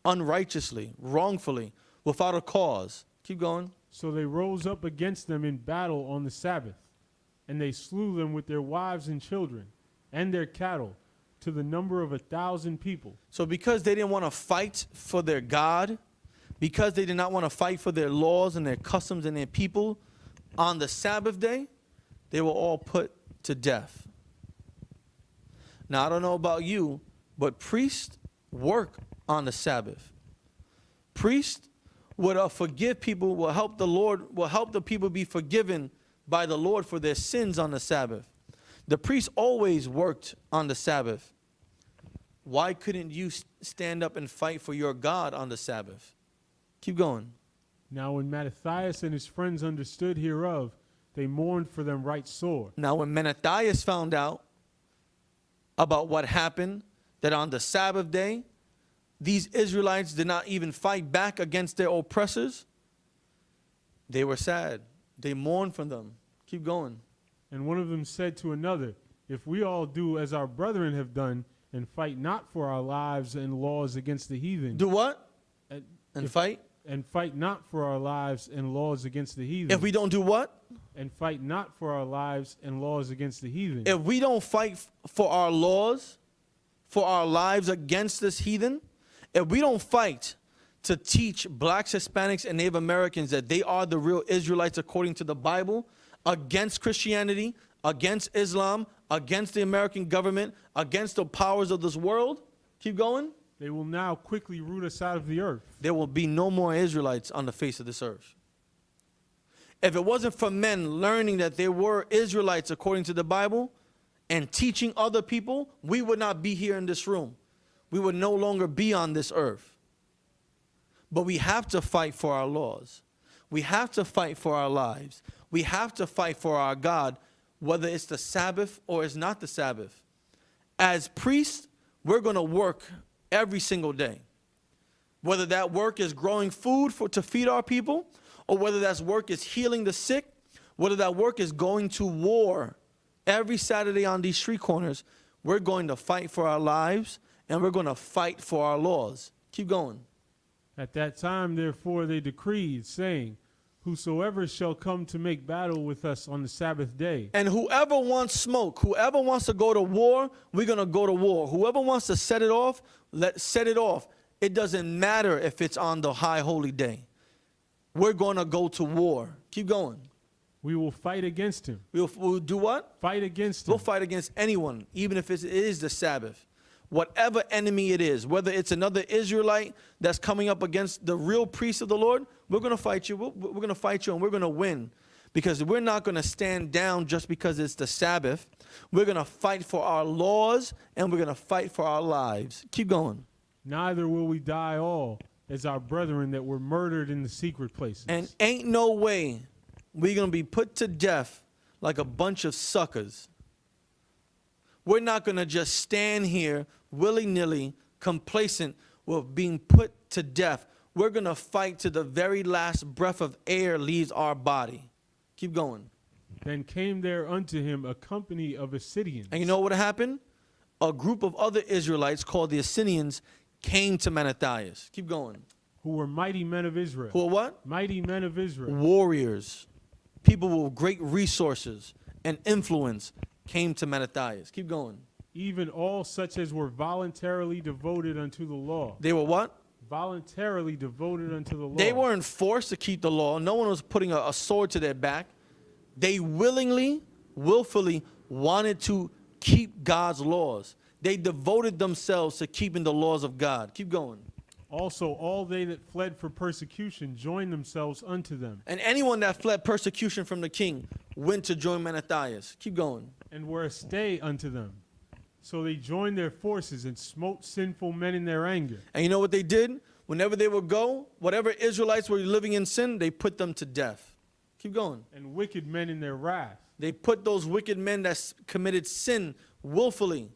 unrighteously, wrongfully, without a cause. Keep going. So they rose up against them in battle on the Sabbath, and they slew them with their wives and children and their cattle, to the number of 1,000 people. So because they didn't want to fight for their God, because they did not want to fight for their laws and their customs and their people, on the Sabbath day, they were all put to death. Now, I don't know about you, but priests work on the Sabbath. Priests would forgive people, will help the Lord, will help the people be forgiven by the Lord for their sins on the Sabbath. The priests always worked on the Sabbath. Why couldn't you stand up and fight for your God on the Sabbath? Keep going. Now when Mattathias and his friends understood hereof, they mourned for them right sore. Now when Mattathias found out about what happened, that on the Sabbath day, these Israelites did not even fight back against their oppressors, they were sad. They mourned for them. Keep going. And one of them said to another, if we all do as our brethren have done, and fight not for our lives and laws against the heathen. Do what? And fight? And fight not for our lives and laws against the heathen. If we don't do what? And fight not for our lives and laws against the heathen. If we don't fight for our laws, for our lives against this heathen, if we don't fight to teach blacks, Hispanics, and Native Americans that they are the real Israelites according to the Bible, against Christianity, against Islam, against the American government, against the powers of this world, keep going. They will now quickly root us out of the earth. There will be no more Israelites on the face of this earth. If it wasn't for men learning that there were Israelites according to the Bible and teaching other people, we would not be here in this room. We would no longer be on this earth. But we have to fight for our laws. We have to fight for our lives. We have to fight for our God, whether it's the Sabbath or it's not the Sabbath. As priests, we're going to work every single day. Whether that work is growing food to feed our people, or whether that work is healing the sick, whether that work is going to war every Saturday on these street corners, we're going to fight for our lives and we're going to fight for our laws. Keep going. At that time, therefore, they decreed, saying, whosoever shall come to make battle with us on the Sabbath day. And whoever wants smoke, whoever wants to go to war, we're going to go to war. Whoever wants to set it off, set it off. It doesn't matter if it's on the high holy day. We're going to go to war. Keep going. We will fight against him. We'll do what? Fight against him. We'll fight against anyone, even if it is the Sabbath. Whatever enemy it is, whether it's another Israelite that's coming up against the real priest of the Lord, we're going to fight you. We're going to fight you and we're going to win. Because we're not going to stand down just because it's the Sabbath. We're going to fight for our laws and we're going to fight for our lives. Keep going. Neither will we die all as our brethren that were murdered in the secret places. And ain't no way we're going to be put to death like a bunch of suckers. We're not going to just stand here willy-nilly, complacent with being put to death. We're going to fight to the very last breath of air leaves our body. Keep going. Then came there unto him a company of Assyrians. And you know what happened? A group of other Israelites called the Assyrians came to Mattathias. Keep going. Who were mighty men of Israel. Who are what? Mighty men of Israel. Warriors. People with great resources and influence came to Mattathias. Keep going. even all such as were voluntarily devoted unto the law. They were what? Voluntarily devoted unto the law. They weren't forced to keep the law. No one was putting a sword to their back. They willfully wanted to keep God's laws. They devoted themselves to keeping the laws of God. Keep going. Also, all they that fled for persecution joined themselves unto them, And anyone that fled persecution from the king went to join Mattathias. Keep going. and were a stay unto them. So they joined their forces and smote sinful men in their anger. And you know what they did? Whenever they would go, whatever Israelites were living in sin, they put them to death. Keep going. And wicked men in their wrath. They put those wicked men that committed sin willfully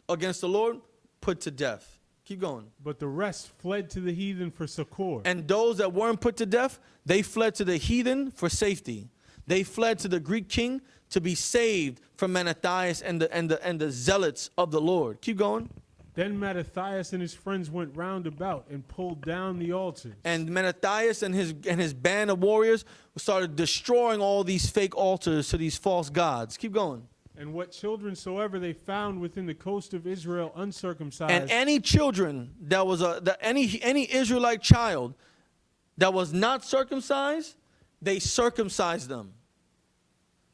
against the Lord, put to death. Keep going. But the rest fled to the heathen for succor. And those that weren't put to death, they fled to the heathen for safety. They fled to the Greek king to be saved from Mattathias and the zealots of the Lord. Keep going. Then Mattathias and his friends went round about and pulled down the altars. And Mattathias and his band of warriors started destroying all these fake altars to these false gods. Keep going. And what children soever they found within the coast of Israel uncircumcised. And any children that was any Israelite child that was not circumcised, they circumcised them.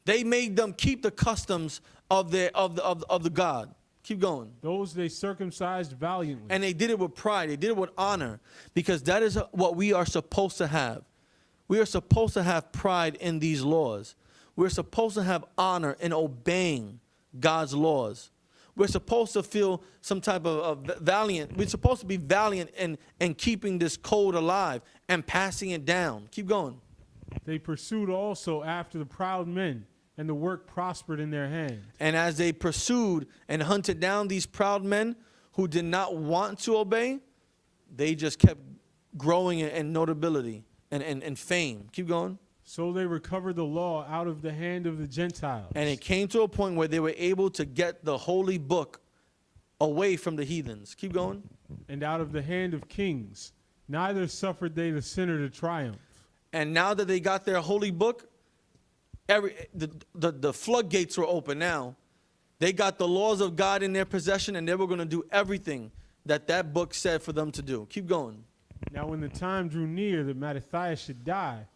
They made them keep the customs of the God. Keep going. Those they circumcised valiantly. And they did it with pride. They did it with honor, because that is what we are supposed to have. We are supposed to have pride in these laws. We're supposed to have honor in obeying God's laws. We're supposed to feel some type of valiant. We're supposed to be valiant in keeping this code alive and passing it down. Keep going. They pursued also after the proud men, and the work prospered in their hand. And as they pursued and hunted down these proud men who did not want to obey, they just kept growing in notability and fame. Keep going. So they recovered the law out of the hand of the Gentiles. And it came to a point where they were able to get the holy book away from the heathens. Keep going. And out of the hand of kings. Neither suffered they the sinner to triumph. And now that they got their holy book, the floodgates were open now. They got the laws of God in their possession, and they were going to do everything that book said for them to do. Keep going. Now when the time drew near that Mattathias should die,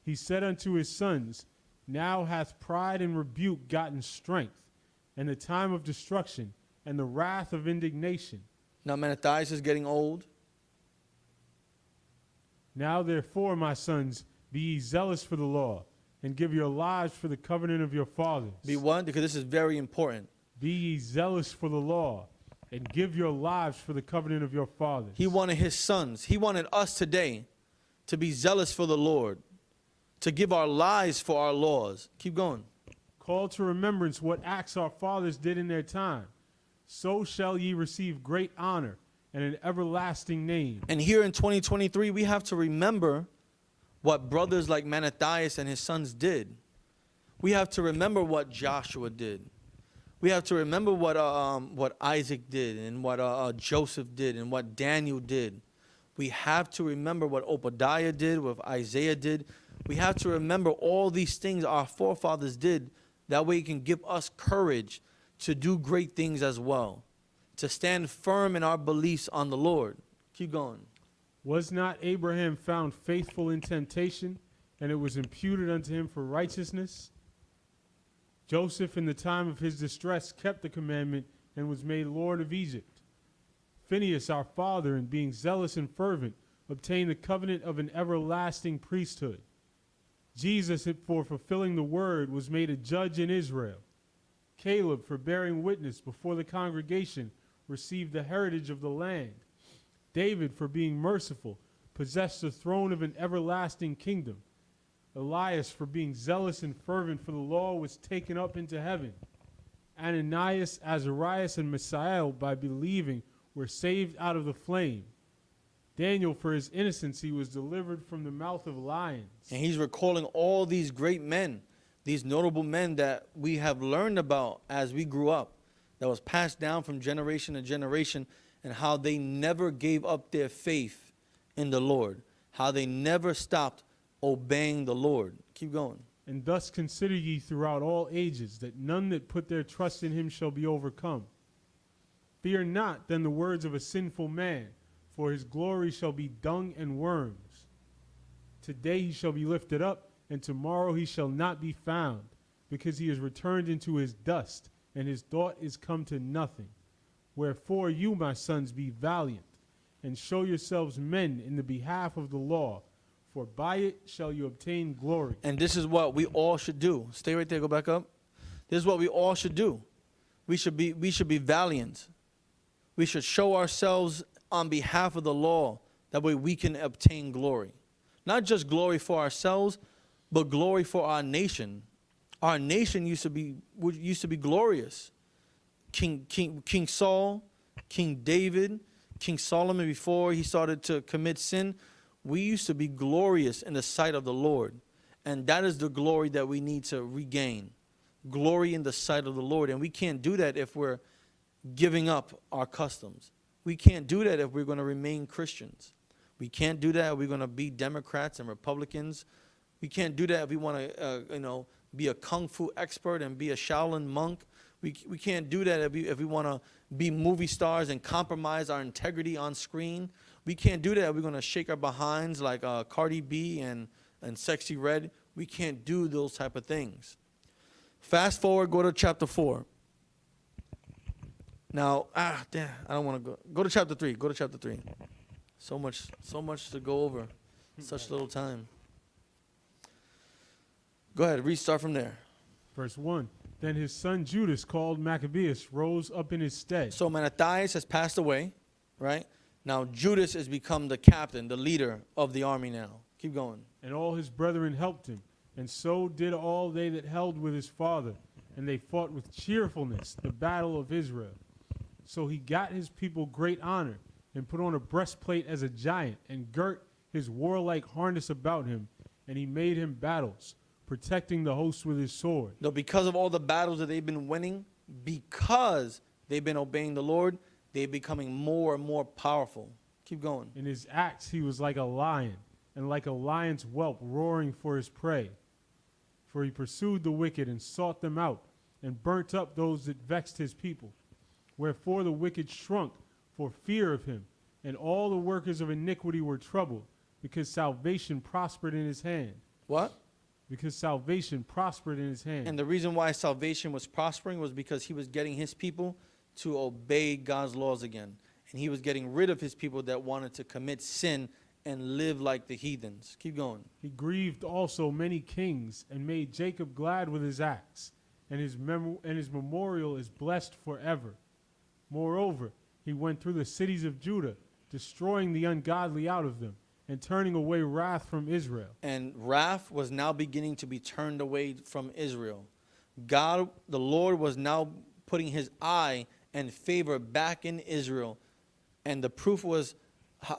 he said unto his sons, Now hath pride and rebuke gotten strength, and the time of destruction, and the wrath of indignation. Now Mattathias is getting old. Now therefore, my sons, be ye zealous for the law, and give your lives for the covenant of your fathers. Be what? Because this is very important. Be ye zealous for the law, and give your lives for the covenant of your fathers. He wanted his sons. He wanted us today to be zealous for the Lord, to give our lives for our laws. Keep going. Call to remembrance what acts our fathers did in their time. So shall ye receive great honor and an everlasting name. And here in 2023, we have to remember what brothers like Mattathias and his sons did. We have to remember what Joshua did. We have to remember what Isaac did, and what Joseph did, and what Daniel did. We have to remember what Obadiah did, what Isaiah did. We have to remember all these things our forefathers did. That way it can give us courage to do great things as well, to stand firm in our beliefs on the Lord. Keep going. Was not Abraham found faithful in temptation, and it was imputed unto him for righteousness? Joseph, in the time of his distress, kept the commandment and was made Lord of Egypt. Phinehas, our father, in being zealous and fervent, obtained the covenant of an everlasting priesthood. Jesus, for fulfilling the word, was made a judge in Israel. Caleb, for bearing witness before the congregation, received the heritage of the land. David, for being merciful, possessed the throne of an everlasting kingdom. Elias, for being zealous and fervent for the law, was taken up into heaven. Ananias, Azarias, and Mishael, by believing, were saved out of the flame. Daniel, for his innocence, he was delivered from the mouth of lions. And he's recalling all these great men, these notable men that we have learned about as we grew up, that was passed down from generation to generation, and how they never gave up their faith in the Lord, how they never stopped obeying the Lord. Keep going. And thus consider ye throughout all ages that none that put their trust in him shall be overcome. Fear not then the words of a sinful man, for his glory shall be dung and worms. Today he shall be lifted up, and tomorrow he shall not be found, because he is returned into his dust, and his thought is come to nothing. Wherefore you, my sons, be valiant, and show yourselves men in the behalf of the law, for by it shall you obtain glory. And this is what we all should do. Stay right there, go back up. This is what we all should do. We should be valiant. We should show ourselves on behalf of the law. That way we can obtain glory. Not just glory for ourselves, but glory for our nation. Our nation used to be glorious. King Saul, King David, King Solomon, before he started to commit sin, we used to be glorious in the sight of the Lord. And that is the glory that we need to regain. Glory in the sight of the Lord. And we can't do that if we're giving up our customs. We can't do that if we're going to remain Christians. We can't do that if we're going to be Democrats and Republicans. We can't do that if we want to, be a kung fu expert and be a Shaolin monk. We can't do that if we want to be movie stars and compromise our integrity on screen. We can't do that if we're going to shake our behinds like Cardi B and Sexy Red. We can't do those type of things. Fast forward, go to chapter 4. Now, damn, I don't want to go. Go to chapter 3. Go to chapter 3. So much to go over. Such little time. Go ahead, restart from there. Verse 1. Then his son Judas, called Maccabeus, rose up in his stead. So Mattathias has passed away, right? Now Judas has become the captain, the leader of the army now. Keep going. And all his brethren helped him. And so did all they that held with his father. And they fought with cheerfulness the battle of Israel. So he got his people great honor, and put on a breastplate as a giant, and girt his warlike harness about him, and he made him battles, protecting the host with his sword. No, because of all the battles that they've been winning, because they've been obeying the Lord, they're becoming more and more powerful. Keep going. In his acts he was like a lion, and like a lion's whelp roaring for his prey. For he pursued the wicked and sought them out, and burnt up those that vexed his people. Wherefore the wicked shrunk for fear of him, and all the workers of iniquity were troubled, because salvation prospered in his hand. What? Because salvation prospered in his hand. And the reason why salvation was prospering was because he was getting his people to obey God's laws again. And he was getting rid of his people that wanted to commit sin and live like the heathens. Keep going. He grieved also many kings, and made Jacob glad with his acts, and his memorial is blessed forever. Moreover, he went through the cities of Judah, destroying the ungodly out of them, and turning away wrath from Israel. And wrath was now beginning to be turned away from Israel. God, the Lord, was now putting his eye and favor back in Israel. And the proof was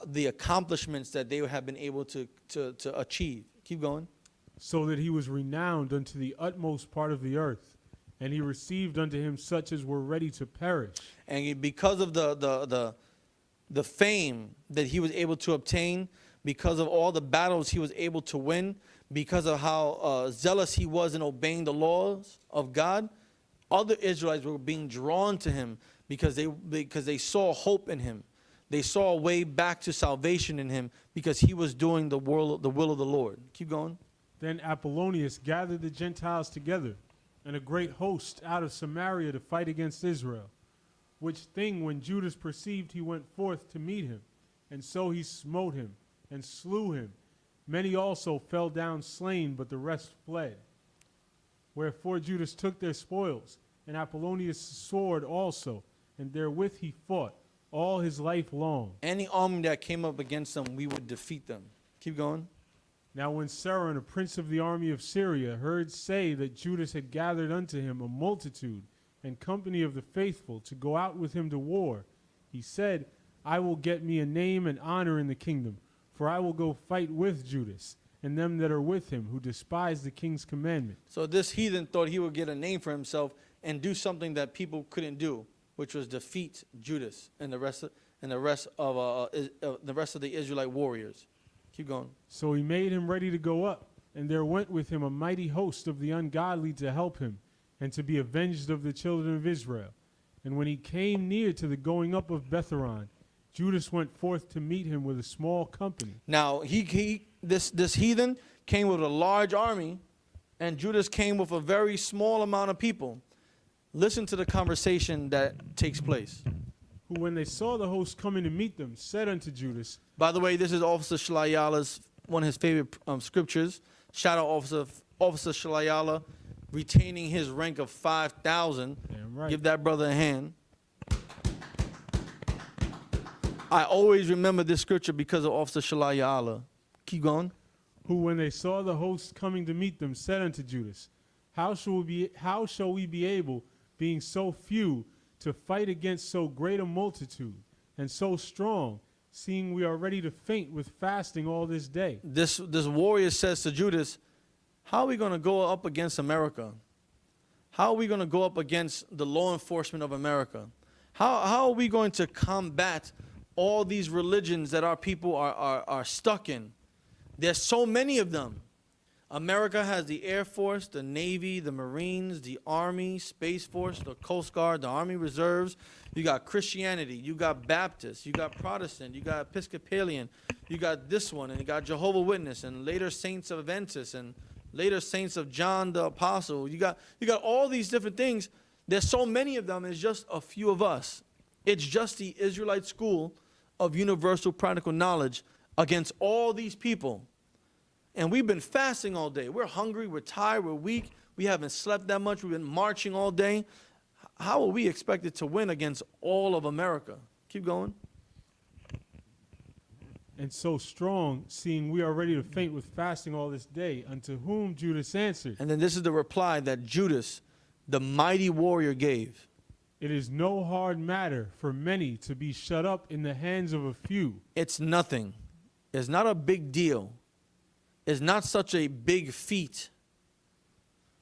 the accomplishments that they have been able to achieve. Keep going. So that he was renowned unto the utmost part of the earth, and he received unto him such as were ready to perish. And because of the fame that he was able to obtain, because of all the battles he was able to win, because of how zealous he was in obeying the laws of God, other Israelites were being drawn to him because they saw hope in him. They saw a way back to salvation in him because he was doing the will of the Lord. Keep going. Then Apollonius gathered the Gentiles together, and a great host out of Samaria to fight against Israel. Which thing when Judas perceived, he went forth to meet him. And so he smote him and slew him. Many also fell down slain, but the rest fled. Wherefore Judas took their spoils, and Apollonius' sword also, and therewith he fought all his life long. Any army that came up against them, we would defeat them. Keep going. Now when Saron, a prince of the army of Syria, heard say that Judas had gathered unto him a multitude and company of the faithful to go out with him to war, he said, I will get me a name and honor in the kingdom, for I will go fight with Judas and them that are with him, who despise the king's commandment. So this heathen thought he would get a name for himself and do something that people couldn't do, which was defeat Judas and the rest of the Israelite warriors. Keep going. So he made him ready to go up, and there went with him a mighty host of the ungodly to help him, and to be avenged of the children of Israel. And when he came near to the going up of Betharon, Judas went forth to meet him with a small company. Now, this heathen came with a large army, and Judas came with a very small amount of people. Listen to the conversation that takes place. Who, when they saw the host coming to meet them, said unto Judas. By the way, this is Officer Shalayala's, one of his favorite scriptures. Shout out Officer Shalayala, retaining his rank of 5,000. Damn right. Give that brother a hand. I always remember this scripture because of Officer Shalayala. Keep going. Who, when they saw the host coming to meet them, said unto Judas, How shall we be able, being so few, to fight against so great a multitude, and so strong, seeing we are ready to faint with fasting all this day? This warrior says to Judas, how are we going to go up against America? How are we going to go up against the law enforcement of America? How are we going to combat all these religions that our people are stuck in? There's so many of them. America has the Air Force, the Navy, the Marines, the Army, Space Force, the Coast Guard, the Army Reserves. You got Christianity, you got Baptist, you got Protestant, you got Episcopalian, you got this one, and you got Jehovah's Witness, and later Saints of Adventists, and later Saints of John the Apostle. You got all these different things. There's so many of them. It's just a few of us. It's just the Israelite school of universal practical knowledge against all these people. And we've been fasting all day. We're hungry, we're tired, we're weak. We haven't slept that much. We've been marching all day. How are we expected to win against all of America? Keep going. And so strong, seeing we are ready to faint with fasting all this day, unto whom Judas answered. And then this is the reply that Judas, the mighty warrior, gave. It is no hard matter for many to be shut up in the hands of a few. It's nothing. It's not a big deal. It's not such a big feat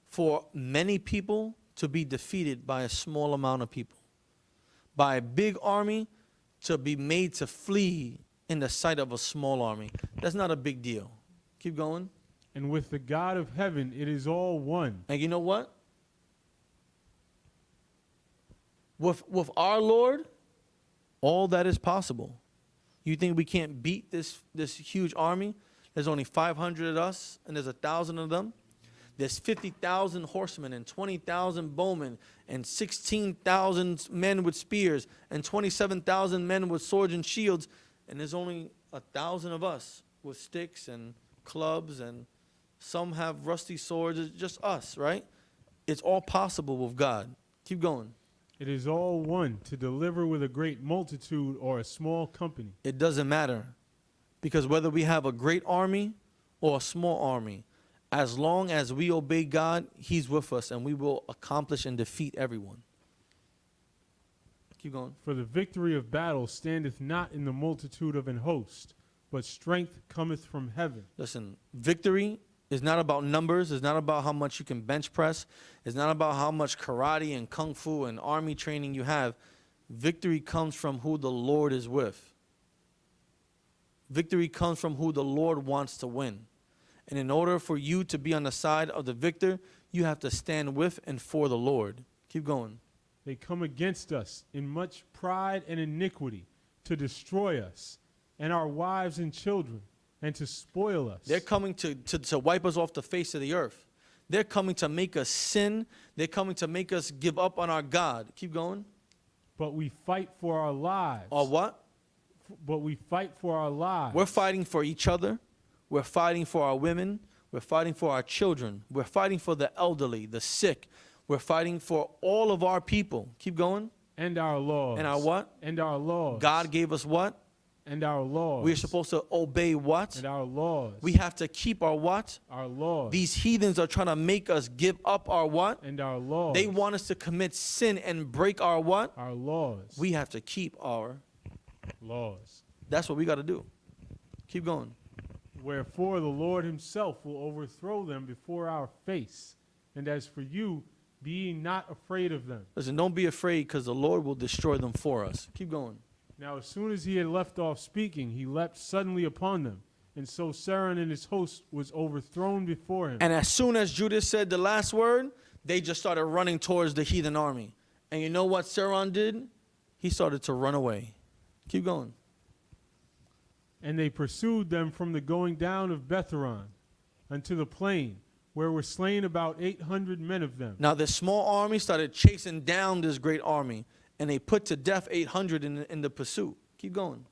for many people to be defeated by a small amount of people. By a big army to be made to flee in the sight of a small army. That's not a big deal. Keep going. And with the God of heaven, it is all one. And you know what? With our Lord, all that is possible. You think we can't beat this huge army? There's only 500 of us, and there's 1,000 of them. There's 50,000 horsemen and 20,000 bowmen and 16,000 men with spears and 27,000 men with swords and shields. And there's only 1,000 of us with sticks and clubs, and some have rusty swords. It's just us, right? It's all possible with God. Keep going. It is all one to deliver with a great multitude or a small company. It doesn't matter. Because whether we have a great army or a small army, as long as we obey God, He's with us, and we will accomplish and defeat everyone. Keep going. For the victory of battle standeth not in the multitude of an host, but strength cometh from heaven. Listen, victory is not about numbers. It's not about how much you can bench press. It's not about how much karate and kung fu and army training you have. Victory comes from who the Lord is with. Victory comes from who the Lord wants to win. And in order for you to be on the side of the victor, you have to stand with and for the Lord. Keep going. They come against us in much pride and iniquity to destroy us and our wives and children and to spoil us. They're coming to wipe us off the face of the earth. They're coming to make us sin. They're coming to make us give up on our God. Keep going. But we fight for our lives. Or what? But we fight for our lives. We're fighting for each other. We're fighting for our women. We're fighting for our children. We're fighting for the elderly, the sick. We're fighting for all of our people. Keep going. And our laws. And our what? And our laws. God gave us what? And our laws. We're supposed to obey what? And our laws. We have to keep our what? Our laws. These heathens are trying to make us give up our what? And our laws. They want us to commit sin and break our what? Our laws. We have to keep our laws. That's what we got to do. Keep going. Wherefore the Lord himself will overthrow them before our face. And as for you, be ye not afraid of them. Listen, don't be afraid, because the Lord will destroy them for us. Keep going. Now as soon as he had left off speaking, he leapt suddenly upon them. And so Saron and his host was overthrown before him. And as soon as Judas said the last word, they just started running towards the heathen army. And you know what Saron did? He started to run away. Keep going. And they pursued them from the going down of Betharon unto the plain, where were slain about 800 men of them. Now this small army started chasing down this great army, and they put to death 800 in the pursuit. Keep going.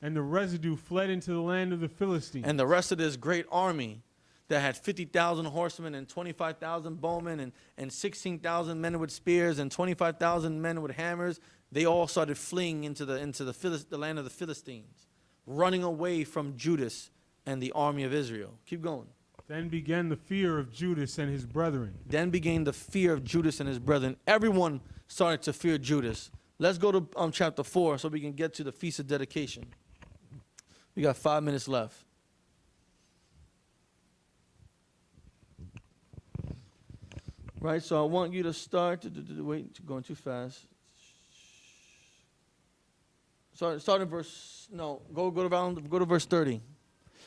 And the residue fled into the land of the Philistines. And the rest of this great army that had 50,000 horsemen and 25,000 bowmen and 16,000 men with spears and 25,000 men with hammers, they all started fleeing into the land of the Philistines, running away from Judas and the army of Israel. Keep going. Then began the fear of Judas and his brethren. Then began the fear of Judas and his brethren. Everyone started to fear Judas. Let's go to chapter 4 so we can get to the Feast of Dedication. We got 5 minutes left. Right, so I want you to start. Wait, going too fast. Start in verse. No, go to verse 30.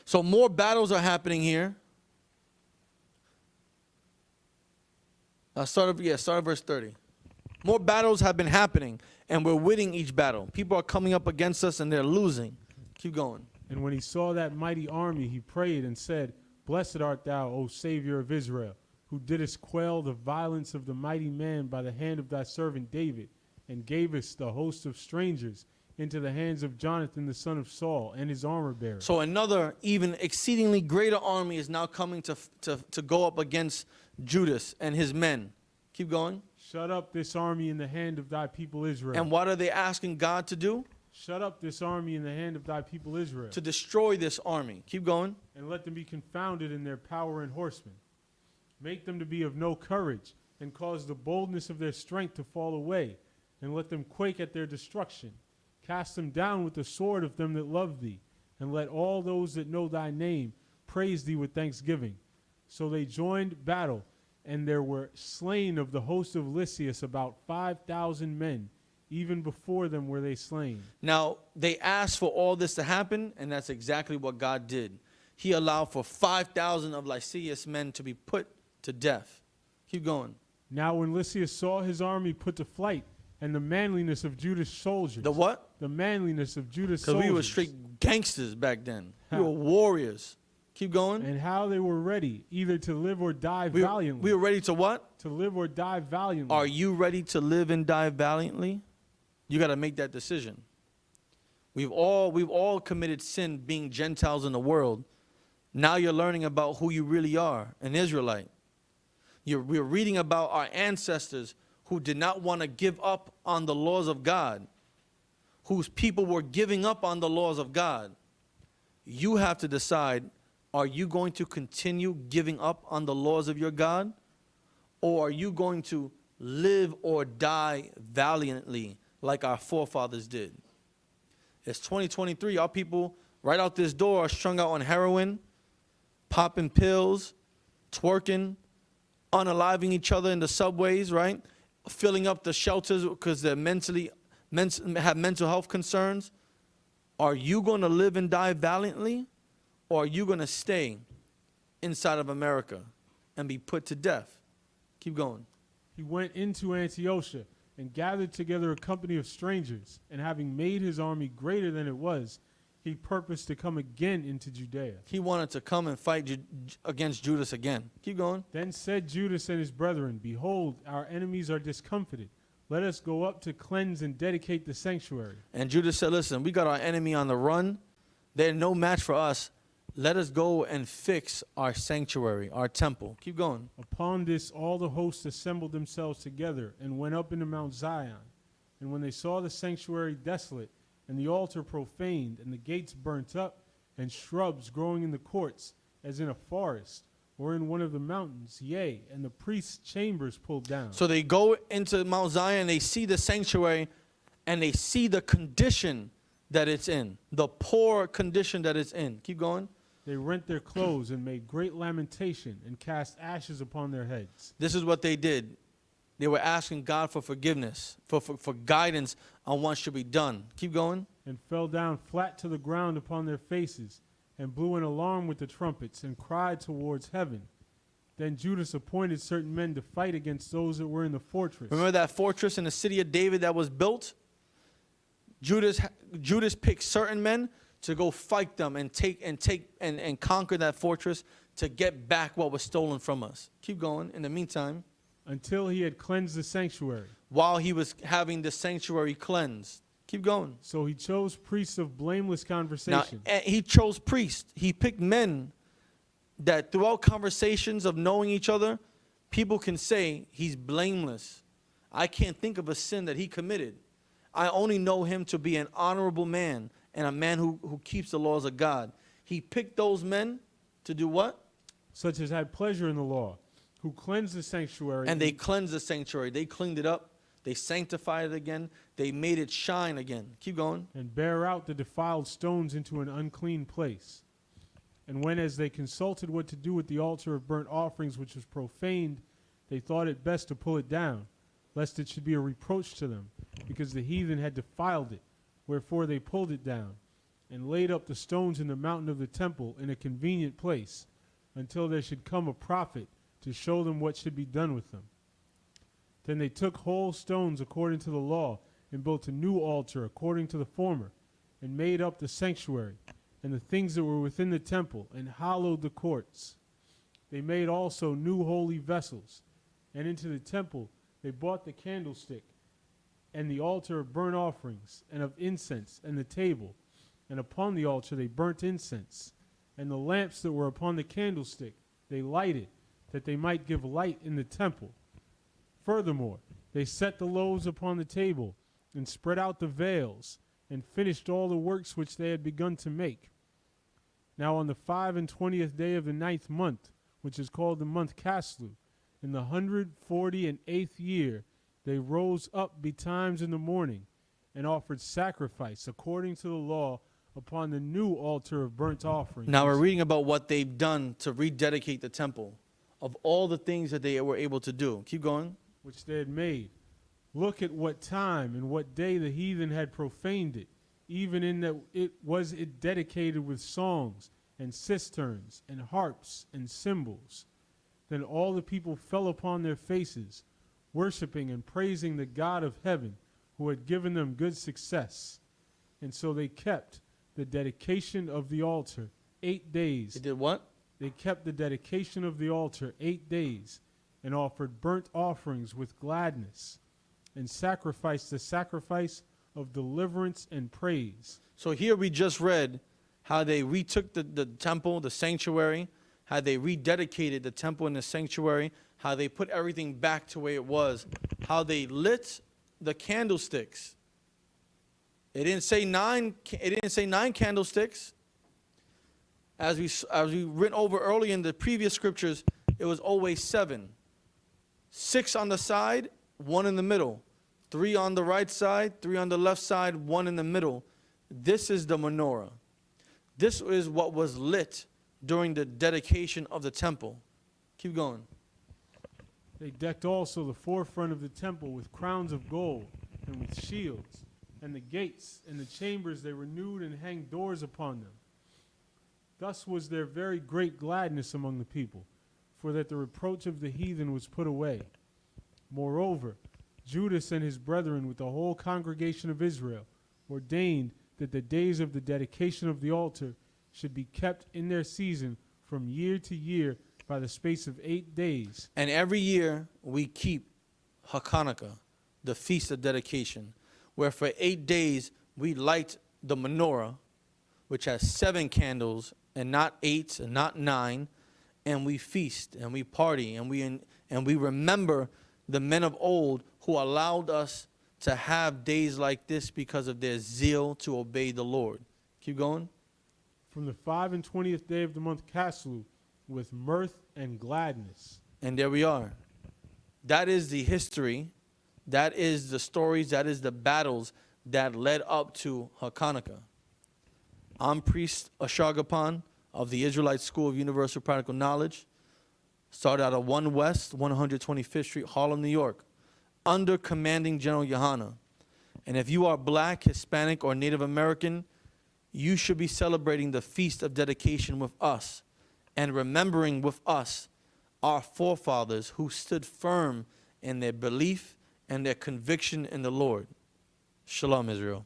So more battles are happening here. Start at verse 30. More battles have been happening, and we're winning each battle. People are coming up against us, and they're losing. Keep going. And when he saw that mighty army, he prayed and said, Blessed art thou, O Savior of Israel, who didst quell the violence of the mighty man by the hand of thy servant David, and gavest the host of strangers into the hands of Jonathan the son of Saul and his armor bearer. So another even exceedingly greater army is now coming to go up against Judas and his men. Keep going. Shut up this army in the hand of thy people Israel. And what are they asking God to do? Shut up this army in the hand of thy people Israel. To destroy this army. Keep going. And let them be confounded in their power and horsemen. Make them to be of no courage, and cause the boldness of their strength to fall away, and let them quake at their destruction. Cast them down with the sword of them that love thee, and let all those that know thy name praise thee with thanksgiving. So they joined battle, and there were slain of the host of Lysias about 5,000 men. Even before them were they slain. Now, they asked for all this to happen, and that's exactly what God did. He allowed for 5,000 of Lysias men to be put to death. Keep going. Now when Lysias saw his army put to flight, and the manliness of Judas' soldiers. The what? The manliness of Judas' soldiers. Because we were straight gangsters back then. We were warriors. Keep going. And how they were ready, either to live or die valiantly. We were ready to what? To live or die valiantly. Are you ready to live and die valiantly? You got to make that decision. We've all committed sin being Gentiles in the world. Now you're learning about who you really are, an Israelite. We're reading about our ancestors who did not want to give up on the laws of God, whose people were giving up on the laws of God. You have to decide, are you going to continue giving up on the laws of your God? Or are you going to live or die valiantly like our forefathers did? It's 2023. Our people right out this door are strung out on heroin, popping pills, twerking, unaliving each other in the subways, right? Filling up the shelters because they're have mental health concerns. Are you going to live and die valiantly, or are you going to stay inside of America and be put to death? Keep going. He went into Antiochia and gathered together a company of strangers, and having made his army greater than it was, he purposed to come again into Judea. He wanted to come and fight against Judas again. Keep going. Then said Judas and his brethren, Behold, our enemies are discomfited. Let us go up to cleanse and dedicate the sanctuary. And Judas said, listen, we got our enemy on the run. They're no match for us. Let us go and fix our sanctuary, our temple. Keep going. Upon this, all the hosts assembled themselves together and went up into Mount Zion. And when they saw the sanctuary desolate, and the altar profaned, and the gates burnt up, and shrubs growing in the courts, as in a forest, or in one of the mountains, yea, and the priest's chambers pulled down. So they go into Mount Zion, they see the sanctuary, and they see the condition that it's in, the poor condition that it's in. Keep going. They rent their clothes and made great lamentation and cast ashes upon their heads. This is what they did. They were asking God for forgiveness, for guidance on what should be done. Keep going. And fell down flat to the ground upon their faces, and blew an alarm with the trumpets, and cried towards heaven. Then Judas appointed certain men to fight against those that were in the fortress. Remember that fortress in the city of David that was built? Judas picked certain men to go fight them and conquer that fortress to get back what was stolen from us. Keep going. In the meantime, until he had cleansed the sanctuary. While he was having the sanctuary cleansed. Keep going. So he chose priests of blameless conversation. Now, he chose priests. He picked men that throughout conversations of knowing each other, people can say he's blameless. I can't think of a sin that he committed. I only know him to be an honorable man and a man who keeps the laws of God. He picked those men to do what? Such as had pleasure in the law, who cleansed the sanctuary. And they cleansed the sanctuary. They cleaned it up. They sanctified it again. They made it shine again. Keep going. And bear out the defiled stones into an unclean place. And when, as they consulted what to do with the altar of burnt offerings, which was profaned, they thought it best to pull it down, lest it should be a reproach to them, because the heathen had defiled it. Wherefore they pulled it down, and laid up the stones in the mountain of the temple in a convenient place, until there should come a prophet to show them what should be done with them. Then they took whole stones according to the law, and built a new altar according to the former, and made up the sanctuary, and the things that were within the temple, and hallowed the courts. They made also new holy vessels, and into the temple they brought the candlestick, and the altar of burnt offerings, and of incense, and the table. And upon the altar they burnt incense, and the lamps that were upon the candlestick they lighted, that they might give light in the temple. Furthermore, they set the loaves upon the table, and spread out the veils, and finished all the works which they had begun to make. Now on the 25th day of the 9th month, which is called the month Caslu, in the 148th year, they rose up betimes in the morning, and offered sacrifice according to the law upon the new altar of burnt offerings. Now we're reading about what they've done to rededicate the temple, of all the things that they were able to do. Keep going. Which they had made. Look at what time and what day the heathen had profaned it, even in that it was dedicated with songs and cisterns and harps and cymbals. Then all the people fell upon their faces, worshiping and praising the God of heaven, who had given them good success. And so they kept the dedication of the altar 8 days. They did what? They kept the dedication of the altar 8 days, and offered burnt offerings with gladness, and sacrificed the sacrifice of deliverance and praise. So here we just read how they retook the temple, the sanctuary, how they rededicated the temple and the sanctuary, how they put everything back to where it was, how they lit the candlesticks. It didn't say nine candlesticks. As we went over earlier in the previous scriptures, it was always 7. 6 on the side, 1 in the middle. 3 on the right side, 3 on the left side, 1 in the middle. This is the menorah. This is what was lit during the dedication of the temple. Keep going. They decked also the forefront of the temple with crowns of gold and with shields, and the gates and the chambers they renewed and hanged doors upon them. Thus was there very great gladness among the people, for that the reproach of the heathen was put away. Moreover, Judas and his brethren with the whole congregation of Israel ordained that the days of the dedication of the altar should be kept in their season from year to year by the space of 8 days. And every year we keep HACHAANAKAH, the feast of dedication, where for 8 days we light the menorah, which has 7 candles and not 8 and not 9, and we feast and we party and we remember the men of old who allowed us to have days like this because of their zeal to obey the Lord. Keep going. From the 25th day of the month Caslu, with mirth and gladness. And there we are. That is the history. That is the stories. That is the battles that led up to HACHAANAKAH. I'm Priest Ashagapan of the Israelite School of Universal Practical Knowledge. Started out at 1 West, 125th Street, Harlem, New York, under Commanding General Yohana. And if you are black, Hispanic, or Native American, you should be celebrating the Feast of Dedication with us and remembering with us our forefathers who stood firm in their belief and their conviction in the Lord. Shalom, Israel.